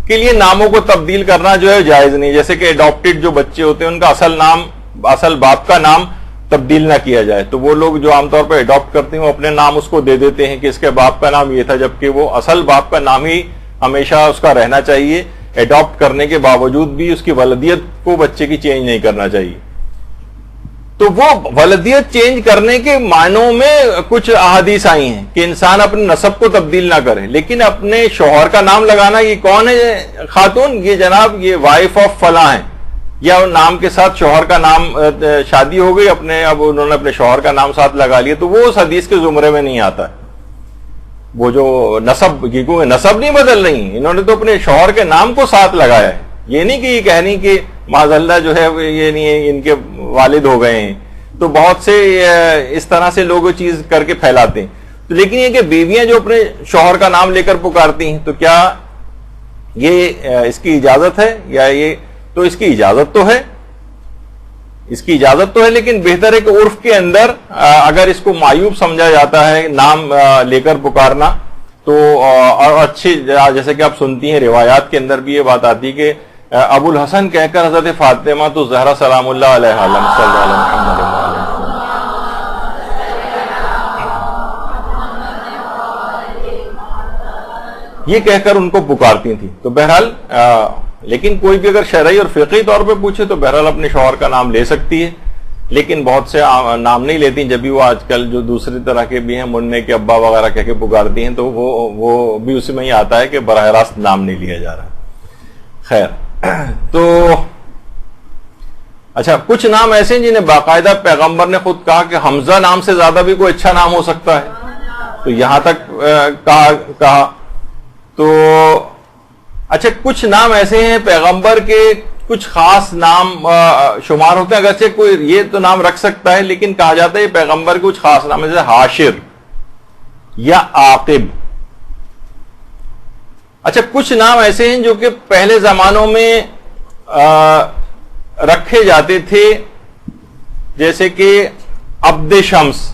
کے لیے ناموں کو تبدیل کرنا جو ہے جائز نہیں. جیسے کہ اڈاپٹڈ جو بچے ہوتے ہیں ان کا اصل باپ کا نام تبدیل نہ کیا جائے، تو وہ لوگ جو عام طور پر اڈاپٹ کرتے ہیں وہ اپنے نام اس کو دے دیتے ہیں کہ اس کے باپ کا نام یہ تھا، جبکہ وہ اصل باپ کا نام ہی ہمیشہ اس کا رہنا چاہیے. اڈاپٹ کرنے کے باوجود بھی اس کی ولدیت کو بچے کی چینج نہیں کرنا چاہیے. تو وہ ولدیت چینج کرنے کے معنوں میں کچھ احادیث آئی ہیں کہ انسان اپنے نسب کو تبدیل نہ کرے، لیکن اپنے شوہر کا نام لگانا، یہ کون ہے خاتون، یہ جناب یہ وائف آف فلاں ہیں، یا نام کے ساتھ شوہر کا نام، شادی ہو گئی اب انہوں نے اپنے شوہر کا نام ساتھ لگا لیا، تو وہ اس حدیث کے زمرے میں نہیں آتا ہے. وہ جو نسب، کیونکہ نسب نہیں بدل رہی، انہوں نے تو اپنے شوہر کے نام کو ساتھ لگایا ہے. یہ نہیں کہ یہ کہنی کہ معاذ اللہ جو ہے یہ نہیں ہے ان کے والد ہو گئے ہیں. تو بہت سے اس طرح سے لوگ چیز کر کے پھیلاتے ہیں. تو لیکن یہ کہ بیویاں جو اپنے شوہر کا نام لے کر پکارتی ہیں، تو کیا یہ اس کی اجازت ہے؟ یا یہ تو اس کی اجازت تو ہے، اس کی اجازت تو ہے، لیکن بہتر ہے کہ عرف کے اندر اگر اس کو معیوب سمجھا جاتا ہے نام لے کر پکارنا، تو اور اچھی، جیسے کہ آپ سنتی ہیں روایات کے اندر بھی یہ بات آتی کہ ابو الحسن کہہ کر حضرت فاطمہ تو زہرا سلام اللہ علیہ عالم صلی اللہ علیہ وسلم یہ کہہ کر ان کو پکارتی تھی. تو بہرحال لیکن کوئی بھی اگر شرعی اور فقہی طور پہ پوچھے تو بہرحال اپنے شوہر کا نام لے سکتی ہے، لیکن بہت سے نام نہیں لیتی. جب بھی وہ آج کل جو دوسری طرح کے بھی ہیں، منع کے ابا وغیرہ کہہ کے پکارتی ہیں، تو وہ بھی اسی میں ہی آتا ہے کہ براہ راست نام نہیں لیا جا رہا. خیر، تو اچھا، کچھ نام ایسے ہیں جنہیں باقاعدہ پیغمبر نے خود کہا کہ حمزہ نام سے زیادہ بھی کوئی اچھا نام ہو سکتا ہے، تو یہاں تک کہا. تو اچھا، کچھ نام ایسے ہیں پیغمبر کے کچھ خاص نام شمار ہوتے ہیں، اگرچہ کوئی یہ تو نام رکھ سکتا ہے، لیکن کہا جاتا ہے یہ پیغمبر کے کچھ خاص نام، جیسے حاشر یا عاقب. اچھا، کچھ نام ایسے ہیں جو کہ پہلے زمانوں میں رکھے جاتے تھے، جیسے کہ عبد شمس.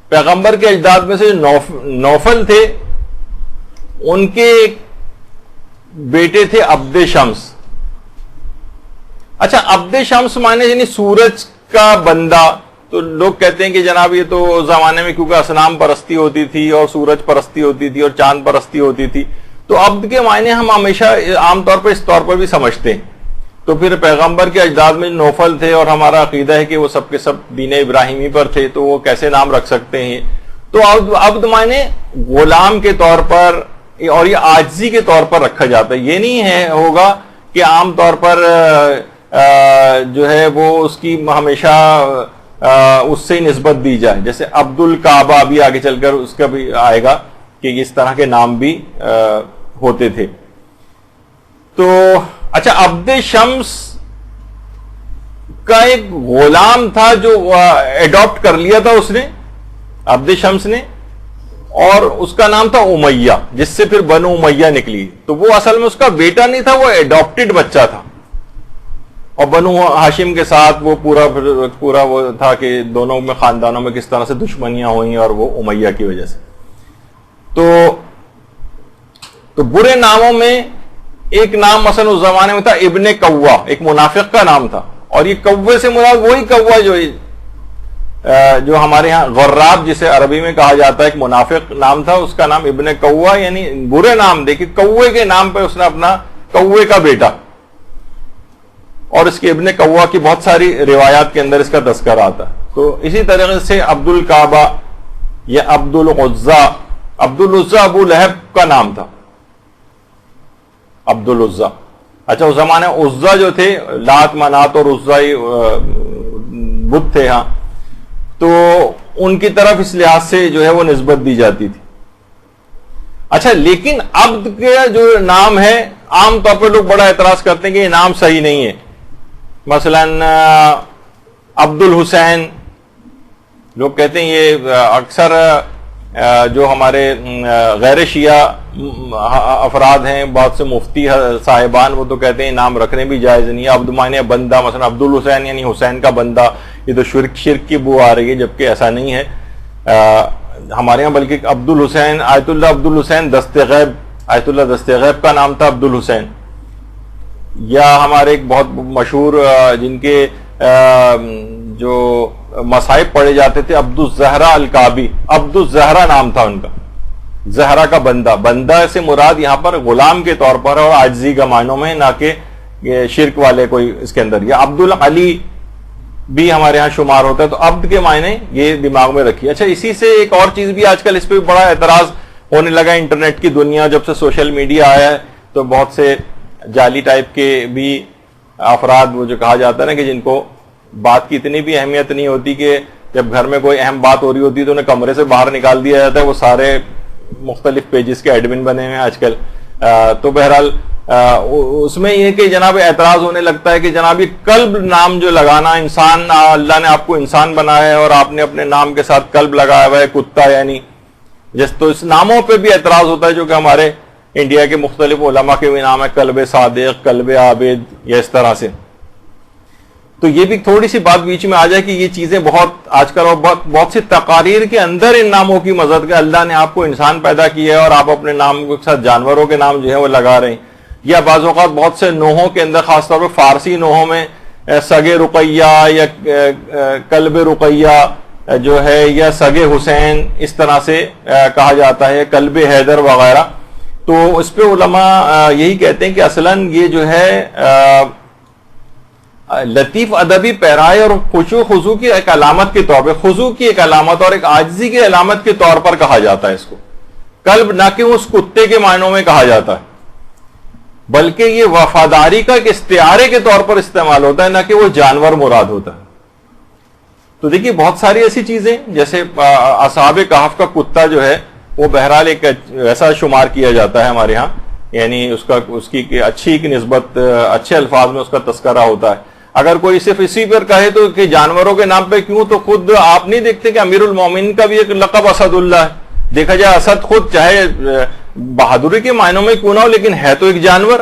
پیغمبر کے اجداد میں سے نوفل تھے، ان کے بیٹے تھے عبد شمس. اچھا، عبد شمس مانے یعنی سورج کا بندہ. تو لوگ کہتے ہیں کہ جناب یہ تو زمانے میں کیونکہ اصنام پرستی ہوتی تھی اور سورج پرستی ہوتی تھی اور چاند پرستی ہوتی تھی، تو عبد کے معنی ہم ہمیشہ عام طور پر اس طور پر بھی سمجھتے ہیں. تو پھر پیغمبر کے اجداد میں نوفل تھے، اور ہمارا عقیدہ ہے کہ وہ سب کے سب دین ابراہیمی پر تھے، تو وہ کیسے نام رکھ سکتے ہیں؟ تو عبد معنی غلام کے طور پر اور یہ عاجزی کے طور پر رکھا جاتا ہے. یہ نہیں ہے ہوگا کہ عام طور پر جو ہے وہ اس کی ہمیشہ اس سے نسبت دی جائے، جیسے عبد الکعبہ بھی آگے چل کر اس کا بھی آئے گا کہ اس طرح کے نام بھی ہوتے تھے. تو اچھا، عبد شمس کا ایک غلام تھا جو ایڈاپٹ کر لیا تھا اس نے، عبد شمس نے، اور اس کا نام تھا امیہ، جس سے پھر بنو امیہ نکلی. تو وہ اصل میں اس کا بیٹا نہیں تھا، وہ ایڈاپٹڈ بچہ تھا، اور بنو ہاشم کے ساتھ وہ پورا وہ تھا کہ دونوں میں خاندانوں میں کس طرح سے دشمنیاں ہوئیں، اور وہ امیہ کی وجہ سے. تو برے ناموں میں ایک نام مثلا اس زمانے میں تھا ابن کوا، ایک منافق کا نام تھا. اور یہ کوے سے مراد وہی کوا جو ہمارے ہاں غراب جسے عربی میں کہا جاتا ہے، ایک منافق نام تھا، اس کا نام ابن کوا، یعنی برے نام. دیکھیں، کوے کے نام پہ اس نے اپنا کوے کا بیٹا، اور اس کے ابن کوا کی بہت ساری روایات کے اندر اس کا تذکرہ آتا ہے. تو اسی طریقے سے عبد الکعبہ یا عبد العزا. عبد العزا ابو لہب کا نام تھا، عبد العزا. اچھا، اس زمانے عزا جو تھے، لات منات اور عزا بت تھے ہاں، تو ان کی طرف اس لحاظ سے جو ہے وہ نسبت دی جاتی تھی. اچھا، لیکن عبد کے جو نام ہے عام طور پر لوگ بڑا اعتراض کرتے ہیں کہ یہ نام صحیح نہیں ہے. مثلا عبد الحسین، لوگ کہتے ہیں یہ اکثر جو ہمارے غیر شیعہ افراد ہیں، بہت سے مفتی صاحبان، وہ تو کہتے ہیں نام رکھنے بھی جائز نہیں ہے. عبد معنی بندہ، مثلا عبد الحسین یعنی حسین کا بندہ، یہ تو شرک کی بو آ رہی ہے، جبکہ ایسا نہیں ہے ہمارے یہاں. بلکہ عبد الحسین، آیت اللہ عبد الحسین دست غیب، آیت اللہ دست غیب کا نام تھا عبد الحسین. یا ہمارے ایک بہت مشہور جن کے جو مصائب پڑھے جاتے تھے، عبد الزہرا الکعبی، عبد الزہرا نام تھا ان کا، زہرا کا بندہ. بندہ سے مراد یہاں پر غلام کے طور پر اور عاجزی کا معنوں میں، نہ کہ شرک والے کوئی اس کے اندر. یا عبد العلی بھی ہمارے ہاں شمار ہوتا ہے. تو عبد کے معنی یہ دماغ میں رکھیے. اچھا، اسی سے ایک اور چیز بھی آج کل اس پہ بڑا اعتراض ہونے لگا. انٹرنیٹ کی دنیا جب سے سوشل میڈیا آیا ہے، تو بہت سے جعلی ٹائپ کے بھی افراد، وہ جو کہا جاتا ہے نا کہ جن کو بات کی اتنی بھی اہمیت نہیں ہوتی، کہ جب گھر میں کوئی اہم بات ہو رہی ہوتی ہے تو انہیں کمرے سے باہر نکال دیا جاتا ہے. وہ سارے مختلف پیجز کے ایڈمن بنے ہوئے ہیں آج کل. تو بہرحال اس میں یہ کہ جناب اعتراض ہونے لگتا ہے کہ جناب یہ قلب نام جو لگانا, انسان, اللہ نے آپ کو انسان بنایا ہے اور آپ نے اپنے نام کے ساتھ قلب لگایا ہوا ہے, کتا یعنی جس, تو اس ناموں پہ بھی اعتراض ہوتا ہے, جو کہ ہمارے انڈیا کے مختلف علماء کے بھی نام ہے, قلب صادق, قلب عابد, یا اس طرح سے. تو یہ بھی تھوڑی سی بات بیچ میں آ جائے کہ یہ چیزیں بہت آج کل اور بہت سی تقاریر کے اندر ان ناموں کی مذہب کے, اللہ نے آپ کو انسان پیدا کیا ہے اور آپ اپنے نام کے ساتھ جانوروں کے نام جو ہے وہ لگا رہے ہیں. یا بعض اوقات بہت سے نوحوں کے اندر, خاص طور پر فارسی نوحوں میں سگے رقیہ یا قلب رقیہ جو ہے, یا سگے حسین, اس طرح سے کہا جاتا ہے, قلب حیدر وغیرہ. تو اس پہ علماء یہی کہتے ہیں کہ اصلاً یہ جو ہے لطیف ادبی پیرائے اور خشوع خضوع کی ایک علامت کے طور پہ, خضوع کی ایک علامت اور ایک عاجزی کی علامت کے طور پر کہا جاتا ہے اس کو. قلب نہ کہ اس کتے کے معنوں میں کہا جاتا ہے, بلکہ یہ وفاداری کا ایک استعارے کے طور پر استعمال ہوتا ہے, نہ کہ وہ جانور مراد ہوتا ہے. تو دیکھیے بہت ساری ایسی چیزیں, جیسے اصحاب کہف کا کتا جو ہے وہ بہرحال ایک ایسا شمار کیا جاتا ہے ہمارے ہاں, یعنی اس کی اچھی کی نسبت اچھے الفاظ میں اس کا تذکرہ ہوتا ہے. اگر کوئی صرف اسی پر کہے تو کہ جانوروں کے نام پہ کیوں, تو خود آپ نہیں دیکھتے کہ امیر المومنین کا بھی ایک لقب اسد اللہ ہے. دیکھا جائے اسد خود چاہے بہادری کے معنوں میں کیوں نہ ہو, لیکن ہے تو ایک جانور.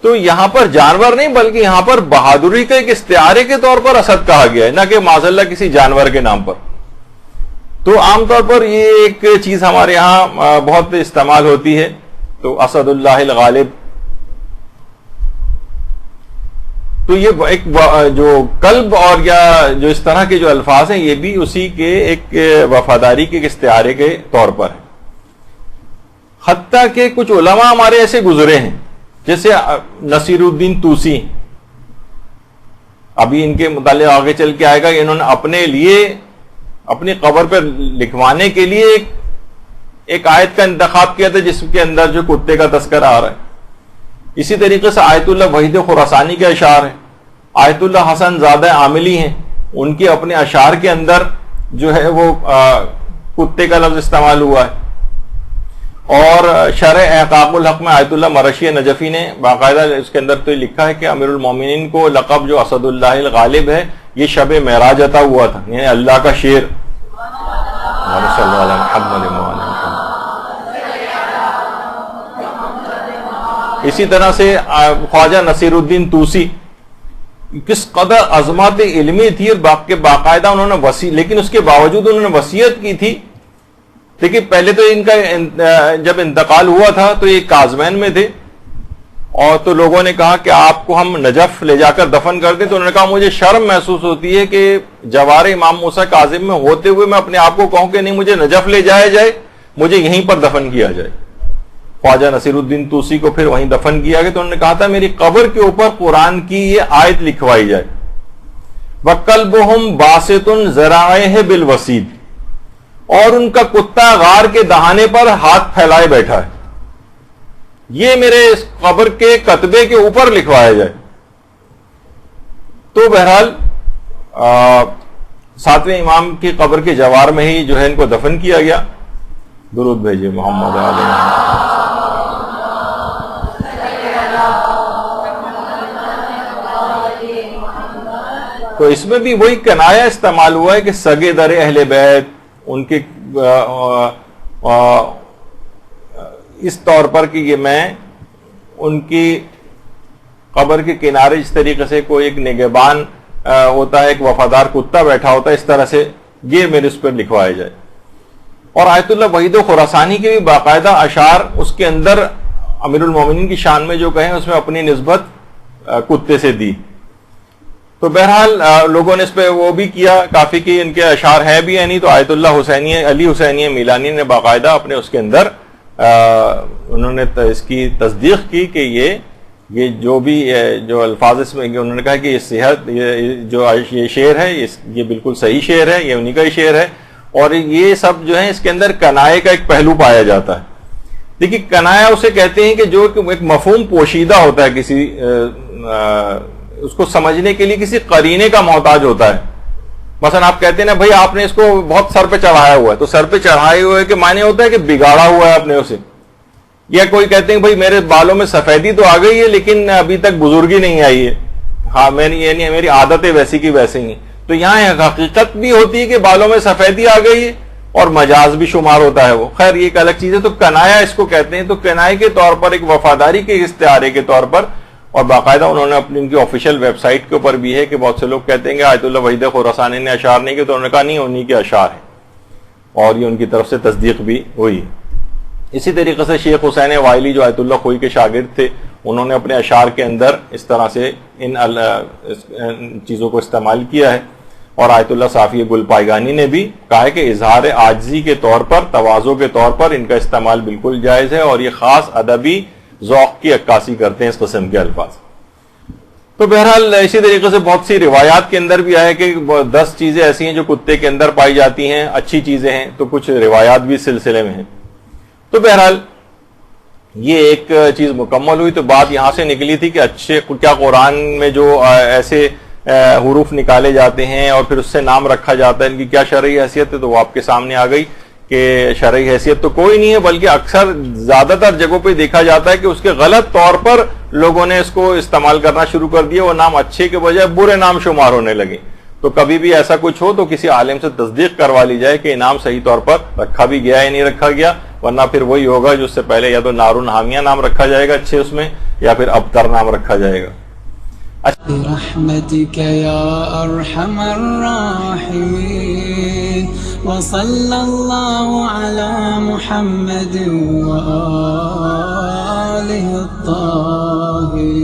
تو یہاں پر جانور نہیں بلکہ یہاں پر بہادری کا ایک استعارے کے طور پر اسد کہا گیا ہے, نہ کہ معاذ اللہ کسی جانور کے نام پر. تو عام طور پر یہ ایک چیز ہمارے یہاں بہت استعمال ہوتی ہے. تو اسد اللہ الغالب, تو یہ ایک جو قلب اور یا جو اس طرح کے جو الفاظ ہیں یہ بھی اسی کے ایک وفاداری کے استعارے کے طور پر ہے. حتیٰ کہ کچھ علماء ہمارے ایسے گزرے ہیں, جیسے نصیر الدین توسی, ابھی ان کے متعلق آگے چل کے آئے گا, انہوں نے اپنے لیے اپنی قبر پر لکھوانے کے لیے ایک آیت کا انتخاب کیا تھا جس کے اندر جو کتے کا تذکرہ آ رہا ہے. اسی طریقے سے آیت اللہ وحید خراسانی کے اشعار ہیں, آیت اللہ حسن زادہ عاملی ہیں, ان کے اپنے اشعار کے اندر جو ہے وہ کتے کا لفظ استعمال ہوا ہے. اور شرح احقاق الحق میں آیت اللہ مرشی نجفی نے باقاعدہ اس کے اندر تو لکھا ہے کہ امیر المومنین کو لقب جو اسد اللہ الغالب ہے یہ شب معراج عطا ہوا تھا, یعنی اللہ کا شیر. صلی اللہ علیہ محمد. اسی طرح سے خواجہ نصیر الدین توسی, کس قدر عظمت علمی تھی, اور باقاعدہ انہوں نے لیکن اس کے باوجود انہوں نے وصیت کی تھی. دیکھیے پہلے تو ان کا جب انتقال ہوا تھا تو یہ کاظمین میں تھے, اور تو لوگوں نے کہا کہ آپ کو ہم نجف لے جا کر دفن کر دیں. تو انہوں نے کہا مجھے شرم محسوس ہوتی ہے کہ جوار امام موسیٰ کاظم میں ہوتے ہوئے میں اپنے آپ کو کہوں کہ نہیں, مجھے نجف لے جایا جائے, مجھے یہیں پر دفن کیا جائے. خواجہ نصیر الدین توسی کو پھر وہیں دفن کیا گیا. تو انہوں نے کہا تھا میری قبر کے اوپر قرآن کی یہ آیت لکھوائی جائے, وَقَلْبُهُمْ بَاسِطٌ ذَرَائِهِ بِالْوَسِيدِ, اور ان کا کتا غار کے دہانے پر ہاتھ پھیلائے بیٹھا ہے, یہ میرے اس قبر کے کتبے کے اوپر لکھوایا جائے. تو بہرحال ساتویں امام کی قبر کے جوار میں ہی جو ہے ان کو دفن کیا گیا. درود بھیجیے محمد علیہ. تو اس میں بھی وہی کنایا استعمال ہوا ہے کہ سگے در اہل بیت, ان کے اس طور پر کہ یہ میں ان کی قبر کے کنارے اس طریقے سے کوئی ایک نگہبان ہوتا ہے, ایک وفادار کتا بیٹھا ہوتا ہے, اس طرح سے یہ میرے اس پر لکھوایا جائے. اور آیت اللہ وحید خراسانی کے بھی باقاعدہ اشعار اس کے اندر امیر المومنین کی شان میں جو کہیں اس میں اپنی نسبت کتے سے دی. تو بہرحال لوگوں نے اس پہ وہ بھی کیا کافی کہ ان کے اشعار ہیں بھی, یعنی تو آیت اللہ حسینی علی حسینی میلانی نے باقاعدہ اپنے اس کے اندر انہوں نے اس کی تصدیق کی کہ یہ جو بھی جو الفاظ اس میں انہوں نے کہا کہ یہ صحت یہ شعر ہے یہ بالکل صحیح شعر ہے, یہ انہی کا ہی شعر ہے. اور یہ سب جو ہے اس کے اندر کنائے کا ایک پہلو پایا جاتا ہے. دیکھیے کنایا اسے کہتے ہیں کہ جو ایک مفہوم پوشیدہ ہوتا ہے, کسی اس کو سمجھنے کے لیے کسی قرینے کا محتاج ہوتا ہے. مثلا آپ کہتے ہیں نا بھائی آپ نے اس کو بہت سر پہ چڑھایا ہوا ہے، تو سر پہ چڑھائے ہوئے کے معنی ہوتا ہے کہ بگاڑا ہوا ہے اپنے اسے. یا کوئی کہتے ہیں بھائی میرے بالوں میں سفیدی تو آ گئی ہے لیکن ابھی تک بزرگی نہیں آئی ہے، ہاں یعنی میری عادتیں ویسی کی ویسی ہیں. تو یہاں حقیقت بھی ہوتی ہے کہ بالوں میں سفیدی آ گئی ہے اور مجاز بھی شمار ہوتا ہے وہ. خیر یہ ایک الگ چیز ہے. تو کنایا اس کو کہتے ہیں. تو کنائے کے طور پر، ایک وفاداری کے استعارے کے طور پر، اور باقاعدہ انہوں نے اپنی ان کی آفیشیل ویب سائٹ کے اوپر بھی ہے کہ بہت سے لوگ کہتے ہیں کہ آیت اللہ وحید خراسانی نے اشعار نہیں کیے، تو انہوں نے کہا نہیں، انہی کے اشعار ہیں، اور یہ ان کی طرف سے تصدیق بھی ہوئی. اسی طریقے سے شیخ حسین وائلی جو آیت اللہ خوئی کے شاگرد تھے، انہوں نے اپنے اشعار کے اندر اس طرح سے ان چیزوں کو استعمال کیا ہے. اور آیت اللہ صافی گل پائگانی نے بھی کہا ہے کہ اظہار عاجزی کے طور پر، تواضع کے طور پر ان کا استعمال بالکل جائز ہے، اور یہ خاص ادبی ذوق کی عکاسی کرتے ہیں اس قسم کے الفاظ. تو بہرحال اسی طریقے سے بہت سی روایات کے اندر بھی آئے کہ 10 چیزیں ایسی ہیں جو کتے کے اندر پائی جاتی ہیں، اچھی چیزیں ہیں. تو کچھ روایات بھی اس سلسلے میں ہیں. تو بہرحال یہ ایک چیز مکمل ہوئی. تو بات یہاں سے نکلی تھی کہ اچھے کیا قرآن میں جو ایسے حروف نکالے جاتے ہیں اور پھر اس سے نام رکھا جاتا ہے، ان کی کیا شرعی حیثیت ہے. تو وہ آپ کے سامنے آ گئی کہ شرعی حیثیت تو کوئی نہیں ہے، بلکہ اکثر زیادہ تر جگہوں پہ دیکھا جاتا ہے کہ اس کے غلط طور پر لوگوں نے اس کو استعمال کرنا شروع کر دیا. وہ نام اچھے کے بجائے برے نام شمار ہونے لگے. تو کبھی بھی ایسا کچھ ہو تو کسی عالم سے تصدیق کروا لی جائے کہ نام صحیح طور پر رکھا بھی گیا یا نہیں رکھا گیا، ورنہ پھر وہی ہوگا جو اس سے پہلے یا تو نارون حامیہ نام رکھا جائے گا اچھے اس میں، یا پھر ابتر نام رکھا جائے گا. برحمتك يا أرحم الراحمين وصلى الله على محمد وآله الطاهرين.